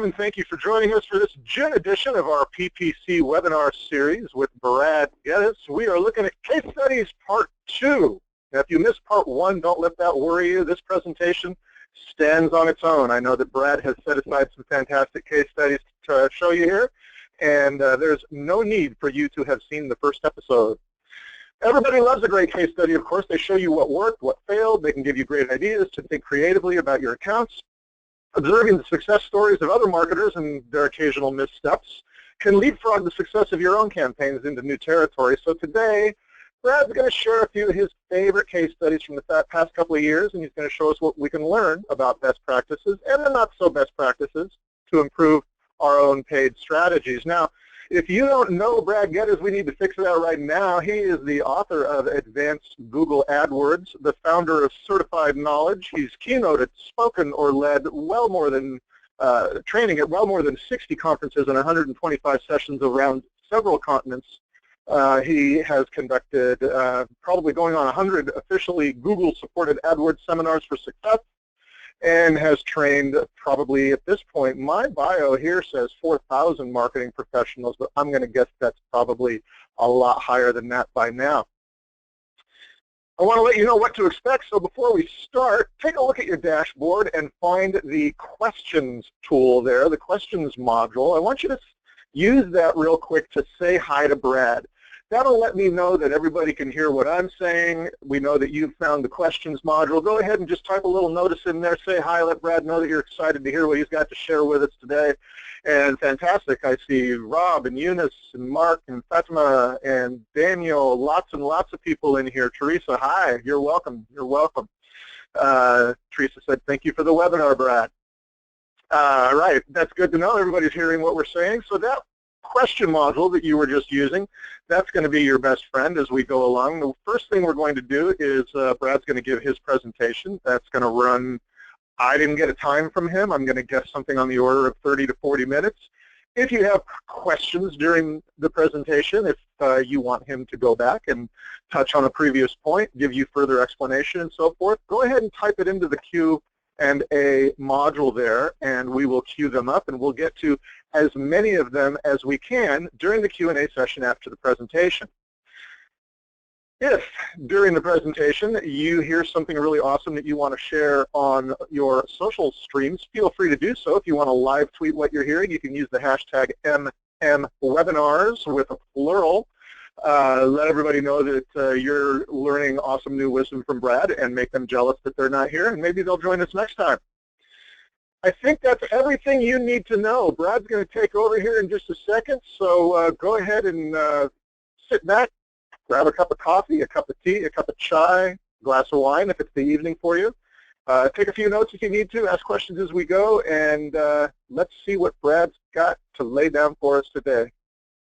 and thank you for joining us for this June edition of our PPC webinar series with Brad Geddes. We are looking at Case Studies Part 2. Now, if you missed Part 1, don't let that worry you. This presentation stands on its own. I know that Brad has set aside some fantastic case studies to show you here, and there's no need for you to have seen the first episode. Everybody loves a great case study, of course. They show you what worked, what failed. They can give you great ideas to think creatively about your accounts. Observing the success stories of other marketers and their occasional missteps can leapfrog the success of your own campaigns into new territory. So today, Brad's going to share a few of his favorite case studies from the past couple of years, and he's going to show us what we can learn about best practices and the not-so-best practices to improve our own paid strategies. Now, if you don't know Brad Geddes, we need to fix that right now. He is the author of Advanced Google AdWords, the founder of Certified Knowledge. He's keynoted, spoken, or led well more than training at well more than 60 conferences and 125 sessions around several continents. He has conducted probably going on 100 officially Google-supported AdWords seminars for success, and has trained probably at this point, my bio here says 4,000 marketing professionals, but I'm going to guess that's probably a lot higher than that by now. I want to let you know what to expect, so before we start, take a look at your dashboard and find the questions tool there, the questions module. I want you to use that real quick to say hi to Brad. That'll let me know that everybody can hear what I'm saying. We know that you've found the questions module. Go ahead and just type a little notice in there. Say hi. Let Brad know that you're excited to hear what he's got to share with us today. And fantastic. I see Rob and Eunice and Mark and Fatima and Daniel. Lots and lots of people in here. Teresa, hi. You're welcome. You're welcome. Teresa said, thank you for the webinar, Brad. Right. That's good to know. Everybody's hearing what we're saying. So that question module that you were just using, that's going to be your best friend as we go along. The first thing we're going to do is Brad's going to give his presentation. That's going to run, I didn't get a time from him. I'm going to guess something on the order of 30 to 40 minutes. If you have questions during the presentation, if you want him to go back and touch on a previous point, give you further explanation and so forth, go ahead and type it into the Q&A module there, and we will queue them up, and we'll get to as many of them as we can during the Q&A session after the presentation. If during the presentation you hear something really awesome that you want to share on your social streams, feel free to do so. If you want to live tweet what you're hearing, you can use the hashtag MMWebinars with a plural. Let everybody know that you're learning awesome new wisdom from Brad and make them jealous that they're not here, and maybe they'll join us next time. I think that's everything you need to know. Brad's going to take over here in just a second, so go ahead and sit back, grab a cup of coffee, a cup of tea, a cup of chai, a glass of wine if it's the evening for you. Take a few notes if you need to, ask questions as we go, and let's see what Brad's got to lay down for us today.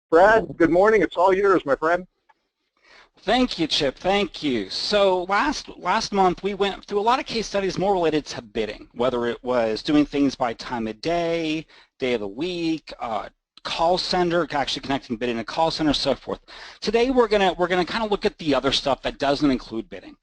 Brad, good morning. It's all yours, my friend. Thank you, Chip. Thank you. So last month we went through a lot of case studies more related to bidding, whether it was doing things by time of day of the week, call center, actually connecting bidding to call center, so forth. Today we're gonna kind of look at the other stuff that doesn't include bidding.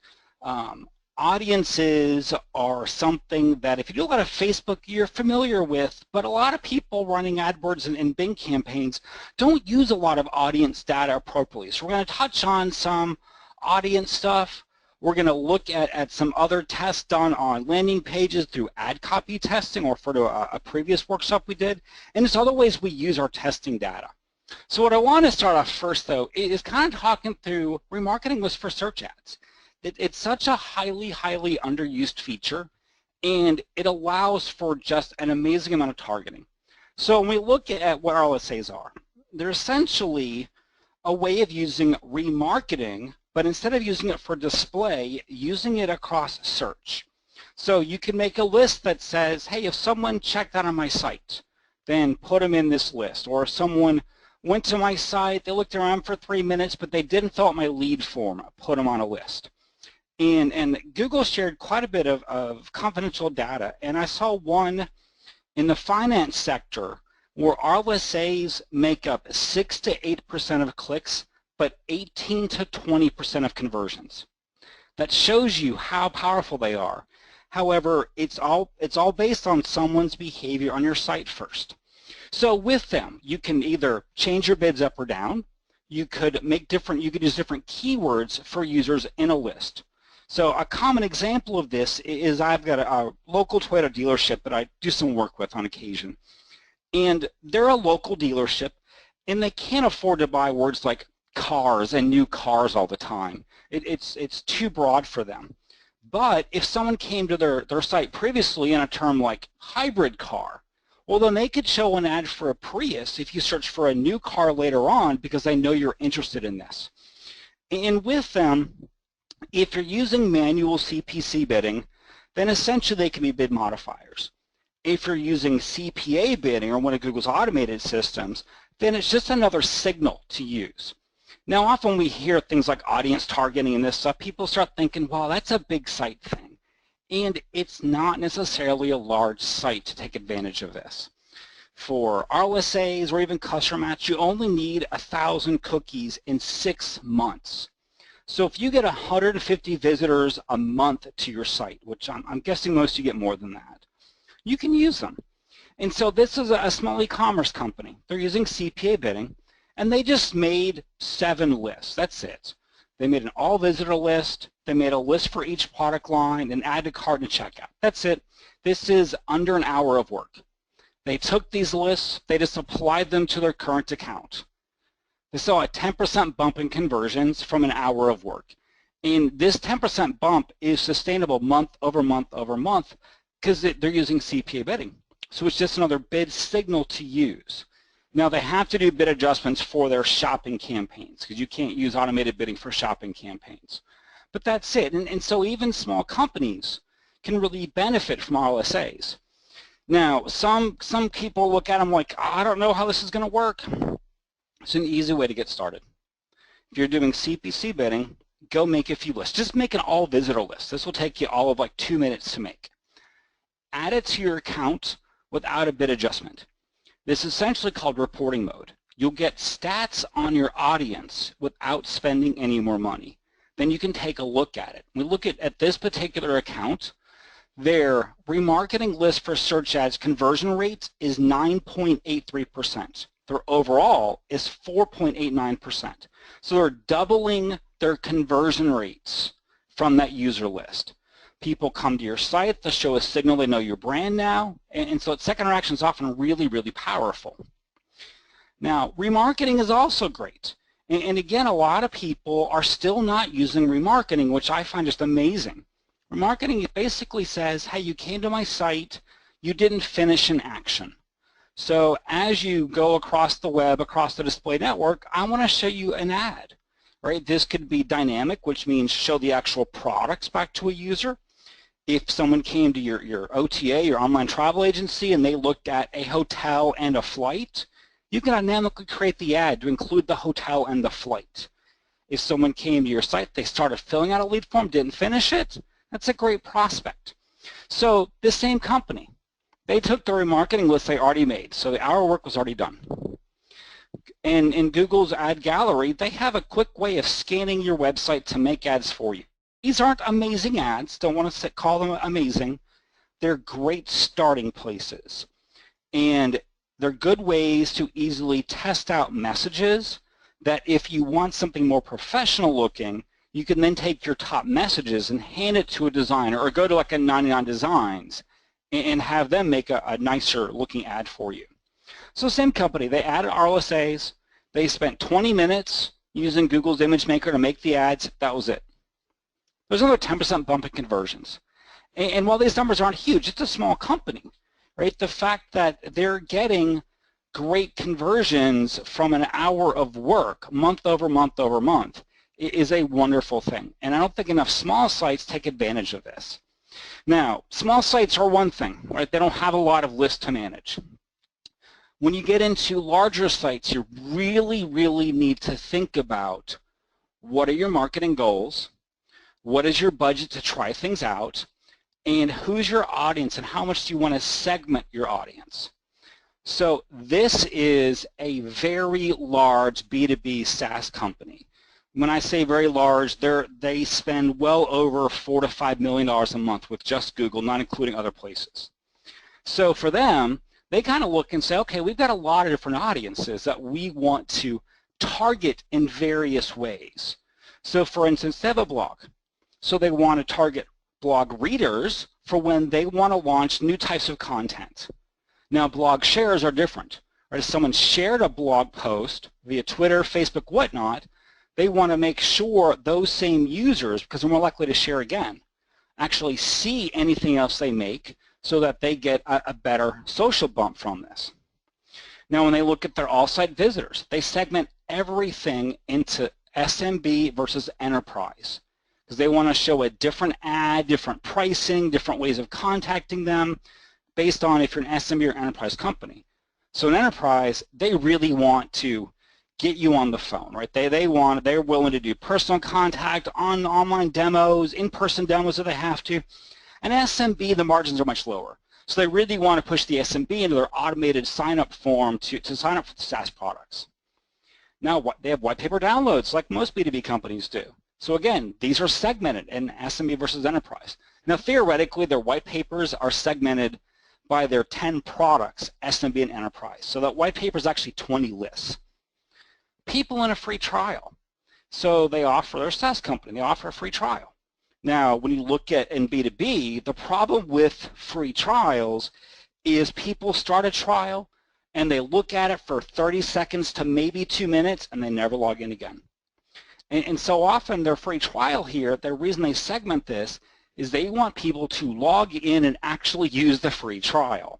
Audiences are something that if you do a lot of Facebook, you're familiar with, but a lot of people running AdWords and Bing campaigns don't use a lot of audience data appropriately. So we're going to touch on some audience stuff. We're going to look at some other tests done on landing pages through ad copy testing, or refer to a previous workshop we did, and there's other ways we use our testing data. So what I want to start off first, though, is kind of talking through remarketing lists for search ads. It's such a highly underused feature, and it allows for just an amazing amount of targeting. So when we look at what RLSAs are, they're essentially a way of using remarketing, but instead of using it for display, using it across search. So you can make a list that says, hey, if someone checked out on my site, then put them in this list. Or if someone went to my site, they looked around for 3 minutes, but they didn't fill out my lead form, put them on a list. And Google shared quite a bit of confidential data, and I saw one in the finance sector where RLSAs make up 6 to 8% of clicks, but 18 to 20% of conversions. That shows you how powerful they are. However, it's all based on someone's behavior on your site first. So with them, you can either change your bids up or down. You could use different keywords for users in a list. So a common example of this is I've got a local Toyota dealership that I do some work with on occasion. And they're a local dealership, and they can't afford to buy words like cars and new cars all the time. It's too broad for them. But if someone came to their site previously in a term like hybrid car, well, then they could show an ad for a Prius if you search for a new car later on because they know you're interested in this. And with them, if you're using manual CPC bidding, then essentially they can be bid modifiers. If you're using CPA bidding or one of Google's automated systems, then it's just another signal to use. Now, often we hear things like audience targeting and this stuff, people start thinking, well, that's a big site thing. And it's not necessarily a large site to take advantage of this. For RLSAs or even customer match, you only need 1,000 cookies in 6 months. So if you get 150 visitors a month to your site, which I'm guessing most of you get more than that, you can use them. And so this is a small e-commerce company. They're using CPA bidding, and they just made 7 lists. That's it. They made an all-visitor list. They made a list for each product line and add to cart and checkout. That's it. This is under an hour of work. They took these lists, they just applied them to their current account. They saw a 10% bump in conversions from an hour of work. And this 10% bump is sustainable month over month over month because they're using CPA bidding. So it's just another bid signal to use. Now they have to do bid adjustments for their shopping campaigns because you can't use automated bidding for shopping campaigns. But that's it. And so even small companies can really benefit from RLSAs. Now, some people look at them like, oh, I don't know how this is going to work. It's an easy way to get started. If you're doing CPC bidding, go make a few lists. Just make an all-visitor list. This will take you all of like 2 minutes to make. Add it to your account without a bid adjustment. This is essentially called reporting mode. You'll get stats on your audience without spending any more money. Then you can take a look at it. We look at this particular account. Their remarketing list for search ads conversion rate is 9.83%. Their overall is 4.89%. So they're doubling their conversion rates from that user list. People come to your site, they'll show a signal they know your brand now, and so second interaction is often really, really powerful. Now, remarketing is also great. And again, a lot of people are still not using remarketing, which I find just amazing. Remarketing basically says, hey, you came to my site, you didn't finish an action. So as you go across the web, across the display network, I want to show you an ad, right? This could be dynamic, which means show the actual products back to a user. If someone came to your OTA, your online travel agency, and they looked at a hotel and a flight, you can dynamically create the ad to include the hotel and the flight. If someone came to your site, they started filling out a lead form, didn't finish it, that's a great prospect. So this same company, they took the remarketing list they already made, so the hour work was already done. And in Google's ad gallery, they have a quick way of scanning your website to make ads for you. These aren't amazing ads, don't want to call them amazing. They're great starting places. And they're good ways to easily test out messages that if you want something more professional looking, you can then take your top messages and hand it to a designer or go to like a 99 Designs and have them make a nicer looking ad for you. So same company, they added RLSAs, they spent 20 minutes using Google's image maker to make the ads, that was it. There's another 10% bump in conversions. And while these numbers aren't huge, it's a small company, right? The fact that they're getting great conversions from an hour of work month over month over month is a wonderful thing. And I don't think enough small sites take advantage of this. Now, small sites are one thing, right? They don't have a lot of lists to manage. When you get into larger sites, you really, really need to think about what are your marketing goals, what is your budget to try things out, and who's your audience and how much do you want to segment your audience. So this is a very large B2B SaaS company When I say very large, they spend well over $4 to $5 million a month with just Google, not including other places. So for them, they kind of look and say, okay, we've got a lot of different audiences that we want to target in various ways. So for instance, they have a blog. So they want to target blog readers for when they want to launch new types of content. Now, blog shares are different. Right? If someone shared a blog post via Twitter, Facebook, whatnot, they want to make sure those same users, because they're more likely to share again, actually see anything else they make so that they get a better social bump from this. Now, when they look at their all-site visitors, they segment everything into SMB versus enterprise, because they want to show a different ad, different pricing, different ways of contacting them based on if you're an SMB or enterprise company. So an enterprise, they really want to get you on the phone, right? They're willing to do personal contact, online demos, in-person demos if they have to. And SMB, the margins are much lower. So they really want to push the SMB into their automated sign-up form to sign up for the SaaS products. Now, they have white paper downloads like most B2B companies do. So again, these are segmented in SMB versus enterprise. Now, theoretically, their white papers are segmented by their 10 products, SMB and enterprise. So that white paper is actually 20 lists. People in a free trial. So they offer, their SaaS company, they offer a free trial. Now, when you look at in B2B, the problem with free trials is people start a trial and they look at it for 30 seconds to maybe 2 minutes and they never log in again. And so often their free trial here, the reason they segment this is they want people to log in and actually use the free trial.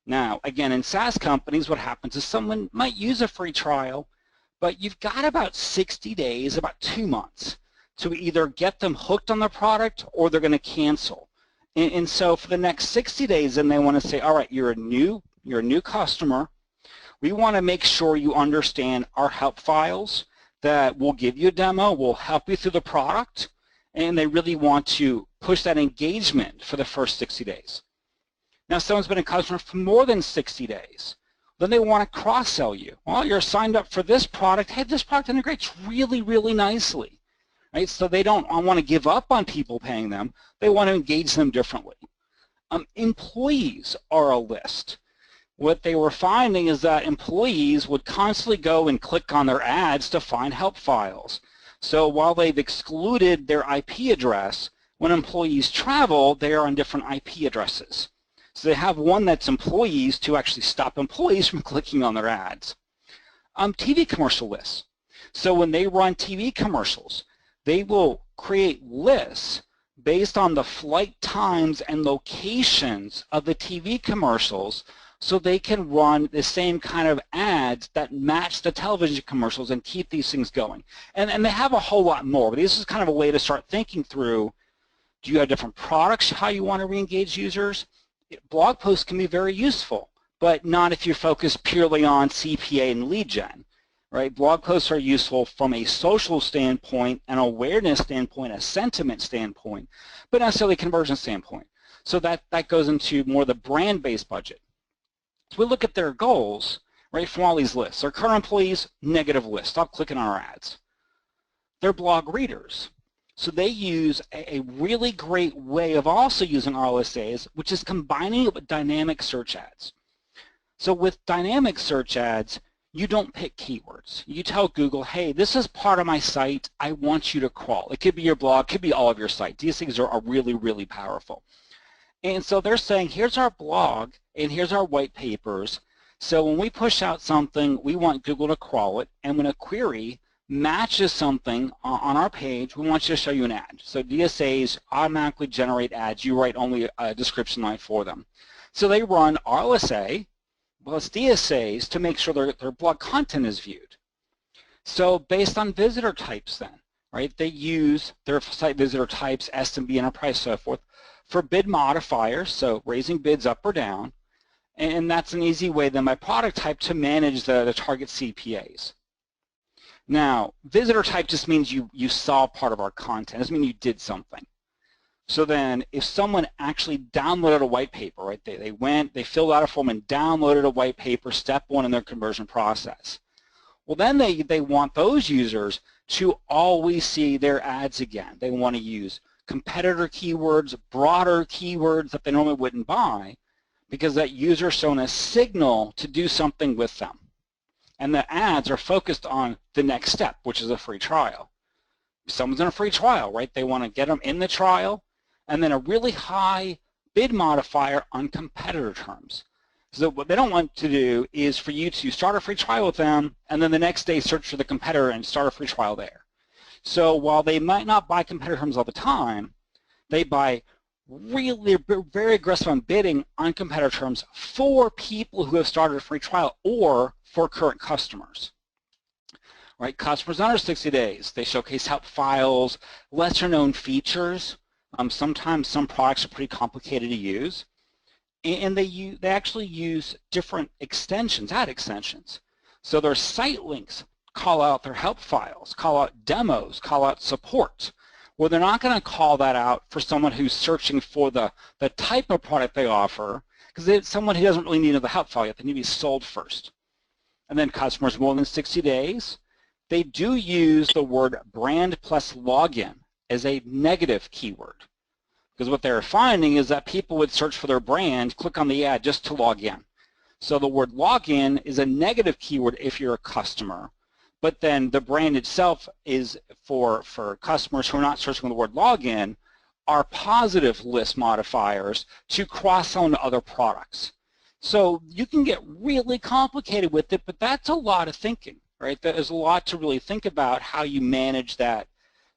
Now, again, in SaaS companies, what happens is someone might use a free trial, but you've got about 60 days, about 2 months, to either get them hooked on the product or they're going to cancel. And so for the next 60 days, then they want to say, all right, you're a new customer. We want to make sure you understand our help files, that will give you a demo, will help you through the product, and they really want to push that engagement for the first 60 days. Now, someone's been a customer for more than 60 days. Then they want to cross-sell you. Well, you're signed up for this product. Hey, this product integrates really, really nicely. Right? So they don't want to give up on people paying them. They want to engage them differently. Employees are a list. What they were finding is that employees would constantly go and click on their ads to find help files. So while they've excluded their IP address, when employees travel, they are on different IP addresses. So they have one that's employees to actually stop employees from clicking on their ads. TV commercial lists. So when they run TV commercials, they will create lists based on the flight times and locations of the TV commercials, so they can run the same kind of ads that match the television commercials and keep these things going. And they have a whole lot more, but this is kind of a way to start thinking through, do you have different products, how you want to re-engage users? Blog posts can be very useful, but not if you're focused purely on CPA and lead gen. Right? Blog posts are useful from a social standpoint, an awareness standpoint, a sentiment standpoint, but not necessarily a conversion standpoint. So that goes into more the brand-based budget. So we look at their goals, right, from all these lists. Our current employees, negative list. Stop clicking on our ads. Their blog readers. So they use a really great way of also using RLSAs, which is combining it with dynamic search ads. So with dynamic search ads, you don't pick keywords. You tell Google, hey, this is part of my site. I want you to crawl. It could be your blog, it could be all of your site. These things are really, really powerful. And so they're saying, here's our blog, and here's our white papers. So when we push out something, we want Google to crawl it. And when a query matches something on our page, we want you to show you an ad. So DSAs automatically generate ads. You write only a description line for them. So they run RLSA plus DSAs to make sure their blog content is viewed. So based on visitor types then, right, they use their site visitor types, SMB, enterprise, so forth, for bid modifiers, so raising bids up or down, and that's an easy way then by product type to manage the target CPAs. Now, visitor type just means you saw part of our content. It doesn't mean you did something. So then if someone actually downloaded a white paper, right, they filled out a form and downloaded a white paper, step one in their conversion process. Well, then they want those users to always see their ads again. They want to use competitor keywords, broader keywords that they normally wouldn't buy, because that user is shown a signal to do something with them. And the ads are focused on the next step, which is a free trial. If someone's in a free trial, right? They want to get them in the trial, and then a really high bid modifier on competitor terms. So what they don't want to do is for you to start a free trial with them, and then the next day search for the competitor and start a free trial there. So while they might not buy competitor terms all the time, they buy really very aggressive on bidding on competitor terms for people who have started a free trial or for current customers. Right, customers under 60 days, they showcase help files, lesser known features. Sometimes some products are pretty complicated to use. And they actually use different extensions, ad extensions. So their site links call out their help files, call out demos, call out support. Well, they're not going to call that out for someone who's searching for the type of product they offer, because it's someone who doesn't really need the help file yet. They need to be sold first. And then customers more than 60 days, they do use the word brand plus login as a negative keyword. Because what they're finding is that people would search for their brand, click on the ad just to log in. So the word login is a negative keyword if you're a customer, but then the brand itself is for customers who are not searching for the word login are positive list modifiers to cross-sell into other products. So you can get really complicated with it, but that's a lot of thinking, right? There's a lot to really think about how you manage that,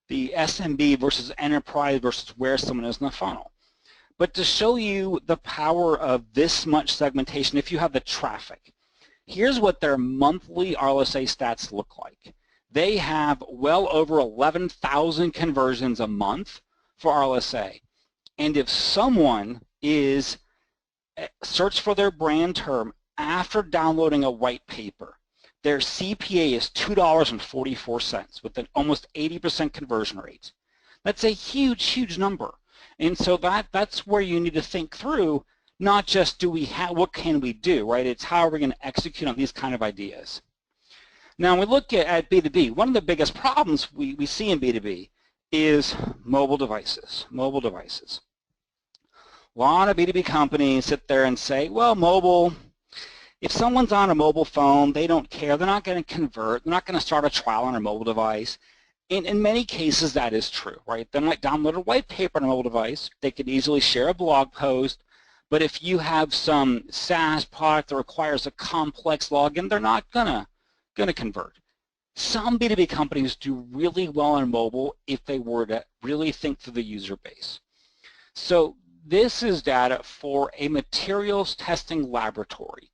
the SMB versus enterprise versus where someone is in the funnel. But to show you the power of this much segmentation, if you have the traffic, here's what their monthly RLSA stats look like. They have well over 11,000 conversions a month for RLSA. And if someone is search for their brand term after downloading a white paper, their CPA is $2.44 with an almost 80% conversion rate. That's a huge, huge number. And so that's where you need to think through, not just do we have, what can we do, right? It's how are we going to execute on these kind of ideas. Now, when we look at B2B, one of the biggest problems we see in B2B is mobile devices, mobile devices. A lot of B2B companies sit there and say, well, mobile, if someone's on a mobile phone, they don't care. They're not going to convert. They're not going to start a trial on a mobile device. In many cases, that is true, right? They might download a white paper on a mobile device. They could easily share a blog post. But if you have some SaaS product that requires a complex login, they're not going to convert. Some B2B companies do really well on mobile if they were to really think through the user base. So this is data for a materials testing laboratory.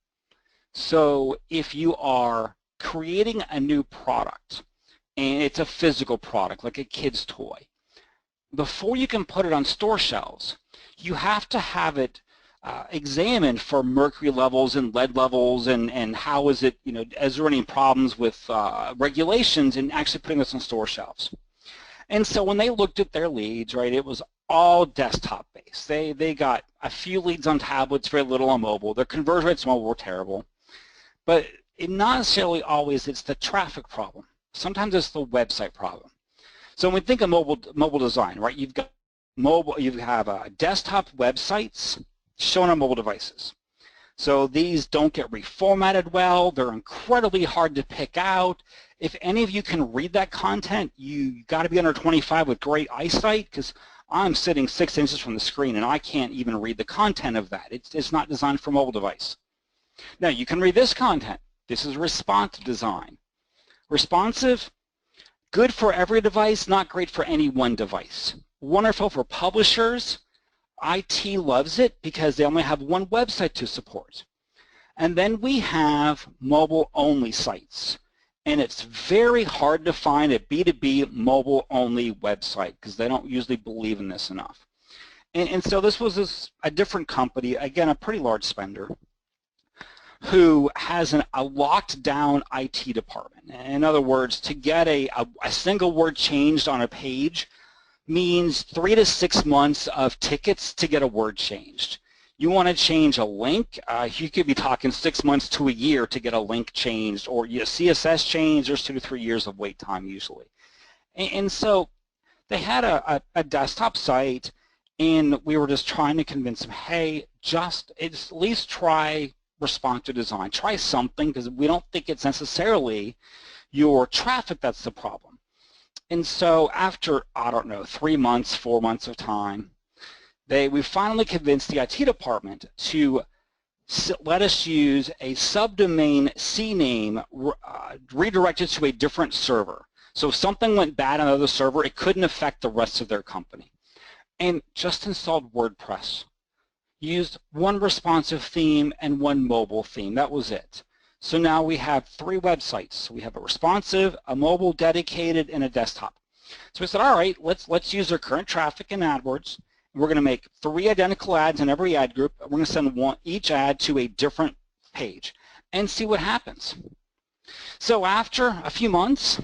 So if you are creating a new product, and it's a physical product like a kid's toy, before you can put it on store shelves, you have to have it examined for mercury levels and lead levels and how is it, is there any problems with regulations in actually putting this on store shelves. And so when they looked at their leads, right, it was all desktop based. They got a few leads on tablets, very little on mobile. Their conversion rates on mobile were terrible. But not necessarily always it's the traffic problem. Sometimes it's the website problem. So when we think of mobile design, right, you have desktop websites shown on mobile devices. So these don't get reformatted well. They're incredibly hard to pick out. If any of you can read that content, you got to be under 25 with great eyesight, because I'm sitting 6 inches from the screen and I can't even read the content of that. It's not designed for a mobile device. Now you can read this content. This is responsive design. Responsive, good for every device, not great for any one device. Wonderful for publishers. IT loves it because they only have one website to support. And then we have mobile-only sites. And it's very hard to find a B2B mobile-only website because they don't usually believe in this enough. And so this was a different company, again, a pretty large spender, who has a locked down IT department. In other words, to get a single word changed on a page means 3 to 6 months of tickets to get a word changed. You want to change a link, you could be talking 6 months to a year to get a link changed, or CSS changed, there's 2 to 3 years of wait time usually. And so they had a desktop site, and we were just trying to convince them, hey, just at least try responsive design. Try something, because we don't think it's necessarily your traffic that's the problem. And so after, I don't know, 3 months, 4 months of time, we finally convinced the IT department to let us use a subdomain CNAME redirected to a different server. So if something went bad on another server, it couldn't affect the rest of their company. And just installed WordPress. Used one responsive theme and one mobile theme. That was it. So now we have 3 websites. We have a responsive, a mobile dedicated, and a desktop. So we said, all right, let's use our current traffic in AdWords. We're going to make 3 identical ads in every ad group. We're going to send each ad to a different page and see what happens. So after a few months,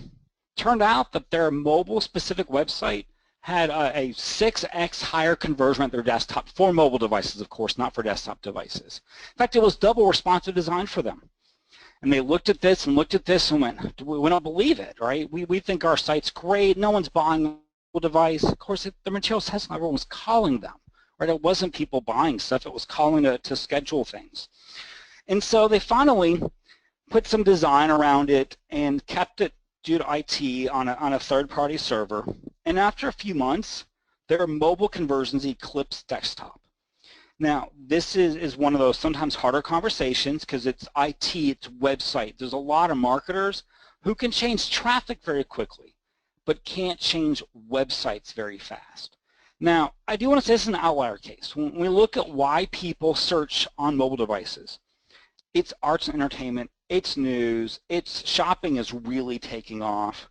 turned out that their mobile-specific website had a 6x higher conversion at their desktop for mobile devices, of course, not for desktop devices. In fact, it was double responsive design for them. And they looked at this and looked at this and went, we don't believe it, right? We think our site's great. No one's buying a mobile device. Of course, the material says everyone was calling them, right? It wasn't people buying stuff. It was calling to schedule things. And so they finally put some design around it and kept it due to IT on a third-party server. And after a few months, their mobile conversions eclipsed desktop. Now, this is one of those sometimes harder conversations because it's IT, it's website. There's a lot of marketers who can change traffic very quickly, but can't change websites very fast. Now, I do want to say this is an outlier case. When we look at why people search on mobile devices, it's arts and entertainment, it's news, it's shopping is really taking off,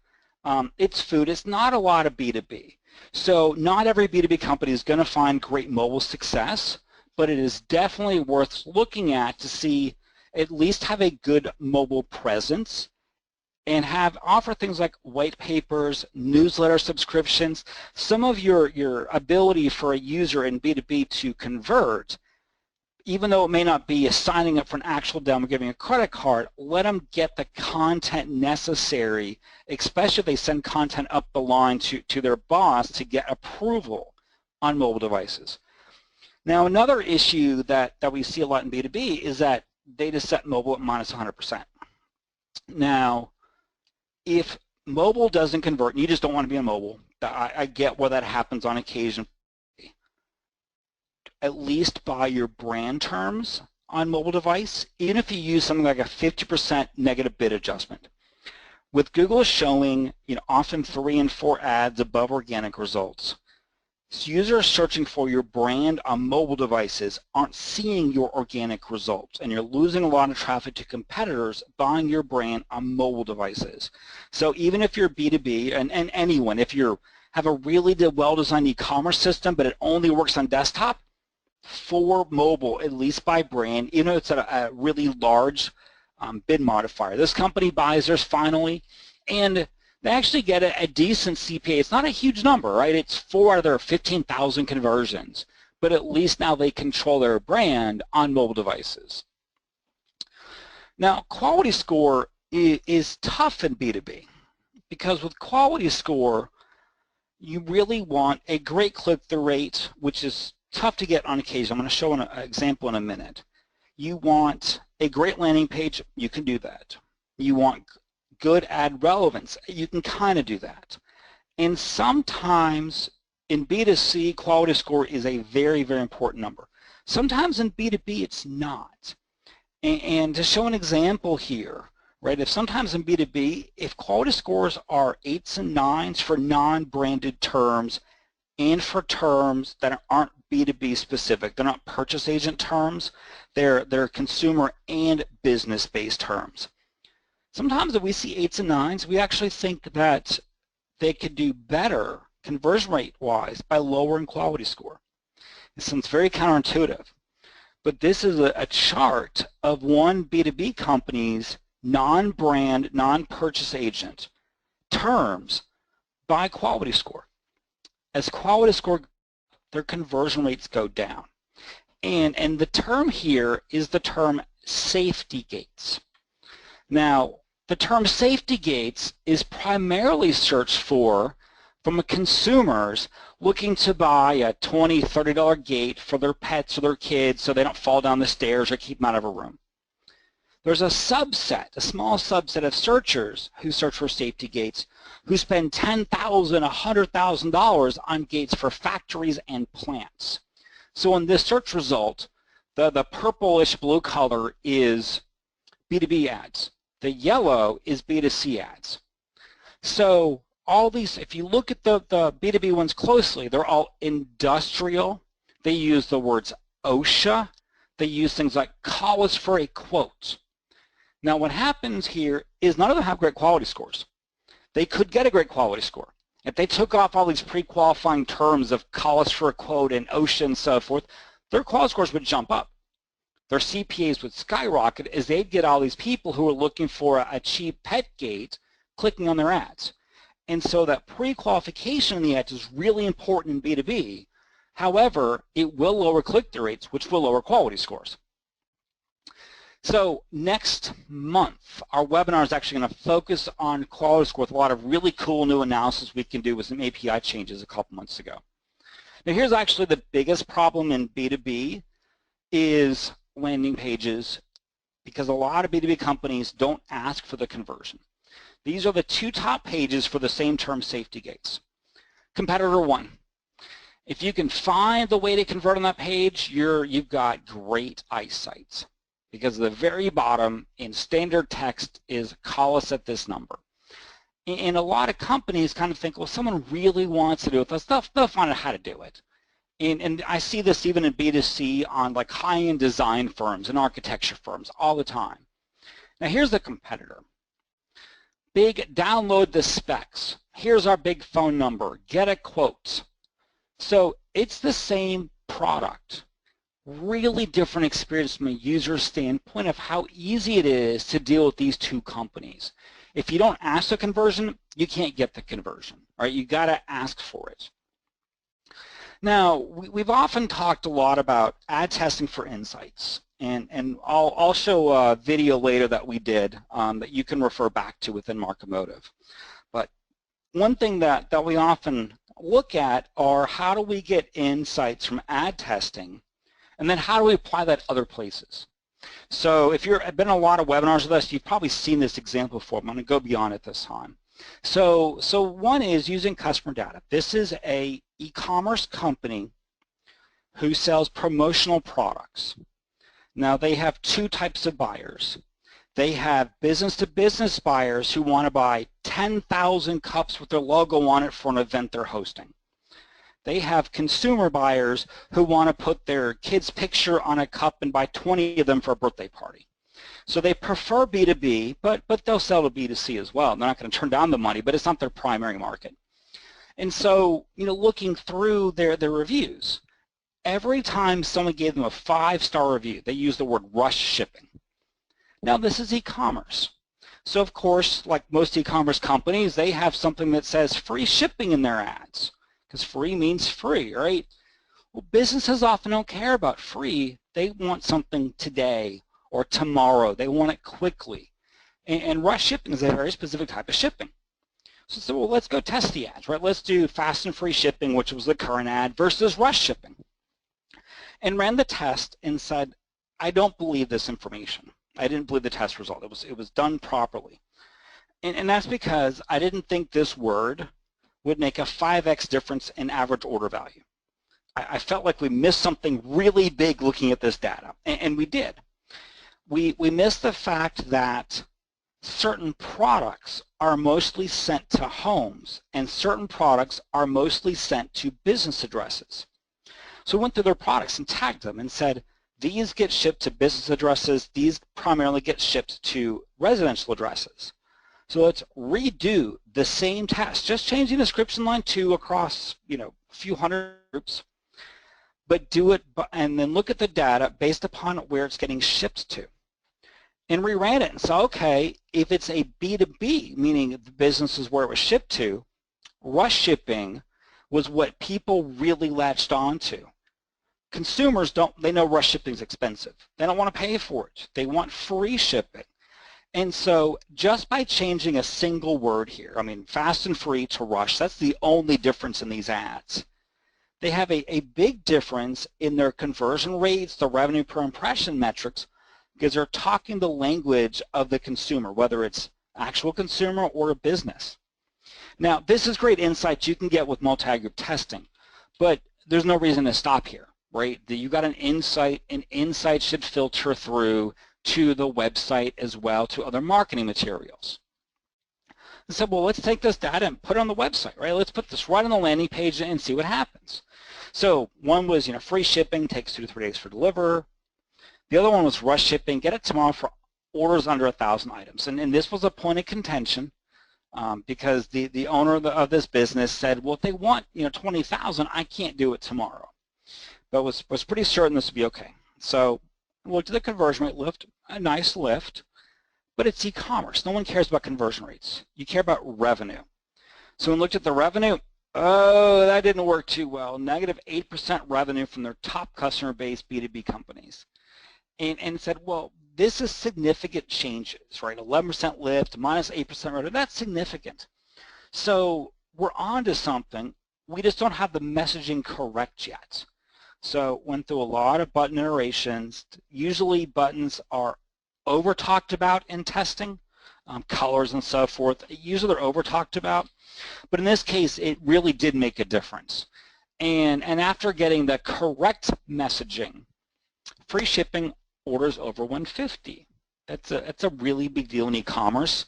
it's food, it's not a lot of B2B. So not every B2B company is going to find great mobile success, but it is definitely worth looking at to see, at least have a good mobile presence and offer things like white papers, newsletter subscriptions. Some of your ability for a user in B2B to convert, even though it may not be signing up for an actual demo, giving a credit card, let them get the content necessary, especially if they send content up the line to their boss to get approval on mobile devices. Now, another issue that we see a lot in B2B is that they just set mobile at minus 100%. Now, if mobile doesn't convert, and you just don't want to be on mobile, I get where that happens on occasion. At least buy your brand terms on mobile device, even if you use something like a 50% negative bid adjustment. With Google showing, often 3 and 4 ads above organic results, so users searching for your brand on mobile devices aren't seeing your organic results, and you're losing a lot of traffic to competitors buying your brand on mobile devices. So even if you're B2B, and anyone, if you have a really well-designed e-commerce system, but it only works on desktop, for mobile, at least by brand, even though it's a really large bid modifier. This company buys theirs finally, and they actually get a decent CPA. It's not a huge number, right? It's 4 out of their 15,000 conversions, but at least now they control their brand on mobile devices. Now, quality score is tough in B2B because with quality score, you really want a great click-through rate, which is tough to get on occasion. I'm going to show an example in a minute. You want a great landing page, you can do that. You want good ad relevance, you can kind of do that. And sometimes in B2C, quality score is a very, very important number. Sometimes in B2B, it's not. And to show an example here, right, if sometimes in B2B, if quality scores are 8s and 9s for non-branded terms and for terms that aren't B2B specific, they're not purchase agent terms, they're consumer and business-based terms. Sometimes if we see 8s and 9s, we actually think that they could do better conversion rate-wise by lowering quality score. It sounds very counterintuitive, but this is a chart of one B2B company's non-brand, non-purchase agent terms by quality score. As quality score, their conversion rates go down. And the term here is the term safety gates. Now, the term safety gates is primarily searched for from consumers looking to buy a $20, $30 gate for their pets or their kids so they don't fall down the stairs or keep them out of a room. There's a subset, a small subset of searchers who search for safety gates who spend $10,000, $100,000 on gates for factories and plants. So in this search result, the purplish blue color is B2B ads. The yellow is B2C ads. So all these, if you look at the B2B ones closely, they're all industrial. They use the words OSHA. They use things like call us for a quote. Now what happens here is none of them have great quality scores. They could get a great quality score. If they took off all these pre-qualifying terms of call us for a quote and OSHA and so forth, their quality scores would jump up. Their CPAs would skyrocket as they'd get all these people who are looking for a cheap pet gate clicking on their ads. And so that pre-qualification in the ads is really important in B2B. However, it will lower click-through rates, which will lower quality scores. So next month, our webinar is actually going to focus on quality score with a lot of really cool new analysis we can do with some API changes a couple months ago. Now here's actually the biggest problem in B2B is landing pages, because a lot of B2B companies don't ask for the conversion. These are the two top pages for the same term safety gates. Competitor 1. If you can find the way to convert on that page, you've got great eyesight, because the very bottom in standard text is call us at this number. And a lot of companies kind of think, well, someone really wants to do it, they'll find out how to do it. And I see this even in B2C on like high-end design firms and architecture firms all the time. Now here's the competitor. Big download the specs. Here's our big phone number. Get a quote. So it's the same product. Really different experience from a user standpoint of how easy it is to deal with these two companies. If you don't ask for conversion, you can't get the conversion. All right, you got to ask for it. Now, we've often talked a lot about ad testing for insights, and I'll show a video later that we did that you can refer back to within Markemotive. But one thing that we often look at are how do we get insights from ad testing, and then how do we apply that other places? So if you've been in a lot of webinars with us, you've probably seen this example before. I'm going to go beyond it this time. So one is using customer data. This is a e-commerce company who sells promotional products. Now they have two types of buyers. They have business-to-business buyers who want to buy 10,000 cups with their logo on it for an event they're hosting. They have consumer buyers who want to put their kid's picture on a cup and buy 20 of them for a birthday party. So they prefer B2B, but they'll sell to B2C as well. They're not going to turn down the money, but it's not their primary market. And so, looking through their reviews, every time someone gave them a 5-star review, they used the word rush shipping. Now this is e-commerce. So of course, like most e-commerce companies, they have something that says free shipping in their ads, because free means free, right? Well, businesses often don't care about free. They want something today or tomorrow. They want it quickly. And rush shipping is a very specific type of shipping. So well, let's go test the ads, right? Let's do fast and free shipping, which was the current ad, versus rush shipping. And ran the test and said, I don't believe this information. I didn't believe the test result. It was done properly. And that's because I didn't think this word would make a 5x difference in average order value. I felt like we missed something really big looking at this data, and we did. We missed the fact that certain products are mostly sent to homes and certain products are mostly sent to business addresses. So we went through their products and tagged them and said, these get shipped to business addresses, these primarily get shipped to residential addresses. So let's redo the same test, just changing the description line 2 across, a few hundred groups, but do it and then look at the data based upon where it's getting shipped to. And reran it and saw, okay, if it's a B2B, meaning the business is where it was shipped to, rush shipping was what people really latched onto. consumers they know rush shipping is expensive. They don't want to pay for it. They want free shipping. And so just by changing a single word here, I mean, fast and free to rush, that's the only difference in these ads. They have a big difference in their conversion rates, the revenue per impression metrics, because they're talking the language of the consumer, whether it's actual consumer or a business. Now, this is great insights you can get with multi-group testing, but there's no reason to stop here, right? You got an insight, and insight should filter through to the website as well, to other marketing materials. I said, well, let's take this data and put it on the website, right? Let's put this right on the landing page and see what happens. So one was, free shipping, takes 2 to 3 days for deliver. The other one was rush shipping, get it tomorrow for orders under 1,000 items. And this was a point of contention because the owner of this business said, well, if they want 20,000, I can't do it tomorrow. But was pretty certain this would be okay. So looked at the conversion rate lift, a nice lift, but it's e-commerce. No one cares about conversion rates. You care about revenue. So when we looked at the revenue, oh, that didn't work too well. Negative 8% revenue from their top customer base B2B companies. And said, well, this is significant changes, right? 11% lift, minus 8% revenue, that's significant. So we're on to something. We just don't have the messaging correct yet. So went through a lot of button iterations. Usually buttons are over talked about in testing, colors and so forth. Usually they're over talked about, but in this case it really did make a difference. And after getting the correct messaging, free shipping orders over 150. That's a really big deal in e-commerce,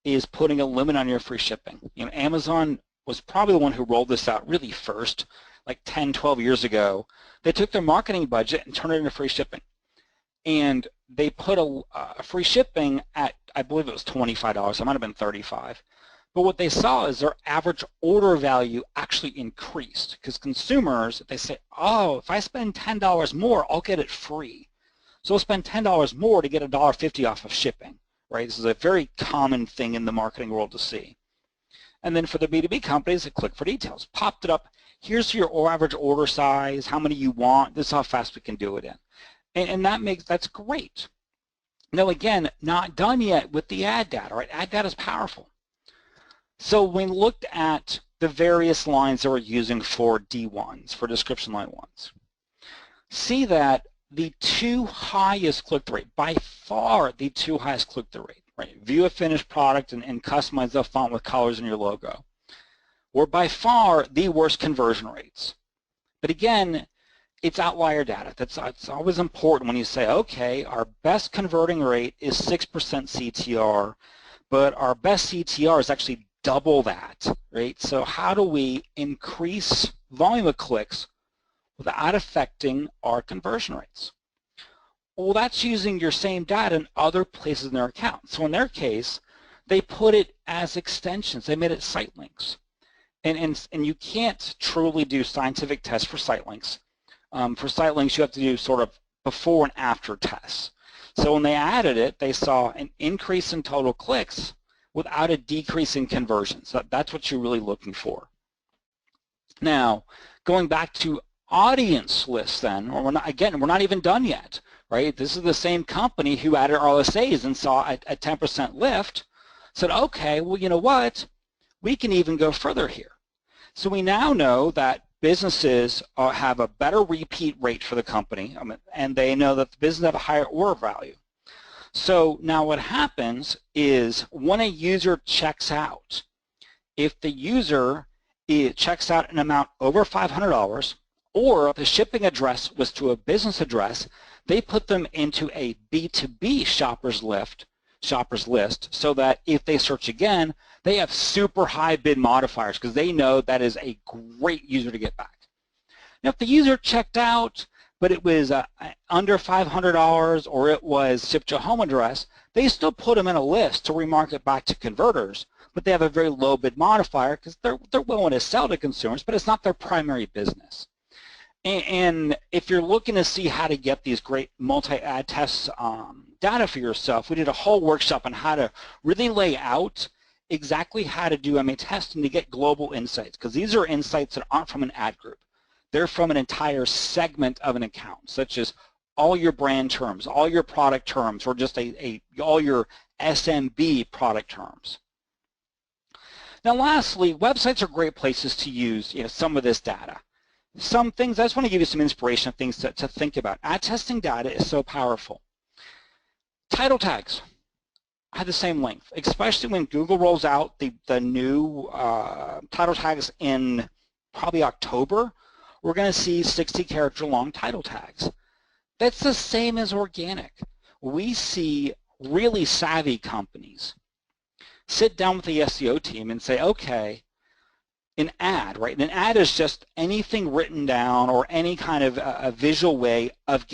is putting a limit on your free shipping. Amazon was probably the one who rolled this out really first, like 10, 12 years ago. They took their marketing budget and turned it into free shipping. And they put a free shipping at, I believe it was $25, it might have been $35. But what they saw is their average order value actually increased, because consumers, they say, oh, if I spend $10 more, I'll get it free. So we'll spend $10 more to get $1.50 off of shipping, right? This is a very common thing in the marketing world to see. And then for the B2B companies, they click for details, popped it up. Here's your average order size, how many you want, this is how fast we can do it in. And that's great. Now again, not done yet with the ad data, right? Ad data is powerful. So we looked at the various lines that we're using for D1s, for description line ones. See that the two highest click-through rate, by far the two highest click-through rate, right? View a finished product and customize the font with colors in your logo, were by far the worst conversion rates. But again, it's outlier data. It's always important when you say, okay, our best converting rate is 6% CTR, but our best CTR is actually double that, right? So how do we increase volume of clicks without affecting our conversion rates? Well, that's using your same data in other places in their account. So in their case, they put it as extensions. They made it site links. And you can't truly do scientific tests for site links. For site links, you have to do sort of before and after tests. So when they added it, they saw an increase in total clicks without a decrease in conversions. So that's what you're really looking for. Now, going back to audience lists then, or we're not even done yet, right? This is the same company who added RLSAs and saw a 10% lift, said, okay, well, you know what? We can even go further here. So we now know that businesses have a better repeat rate for the company, and they know that the business have a higher order value. So now what happens is when a user checks out, if the user checks out an amount over $500, or the shipping address was to a business address, they put them into a B2B shoppers list so that if they search again, they have super high bid modifiers because they know that is a great user to get back. Now, if the user checked out, but it was under $500 or it was shipped to a home address, they still put them in a list to remarket back to converters, but they have a very low bid modifier because they're willing to sell to consumers, but it's not their primary business. And if you're looking to see how to get these great multi-ad tests data for yourself, we did a whole workshop on how to really lay out exactly how to do MA testing to get global insights, because these are insights that aren't from an ad group. They're from an entire segment of an account, such as all your brand terms, all your product terms, or just all your SMB product terms. Now lastly, websites are great places to use some of this data. Some things, I just want to give you some inspiration of things to think about. Ad testing data is so powerful. Title tags have the same length, especially when Google rolls out the new title tags in probably October. We're going to see 60-character long title tags. That's the same as organic. We see really savvy companies sit down with the SEO team and say, okay, an ad, right? And an ad is just anything written down or any kind of a visual way of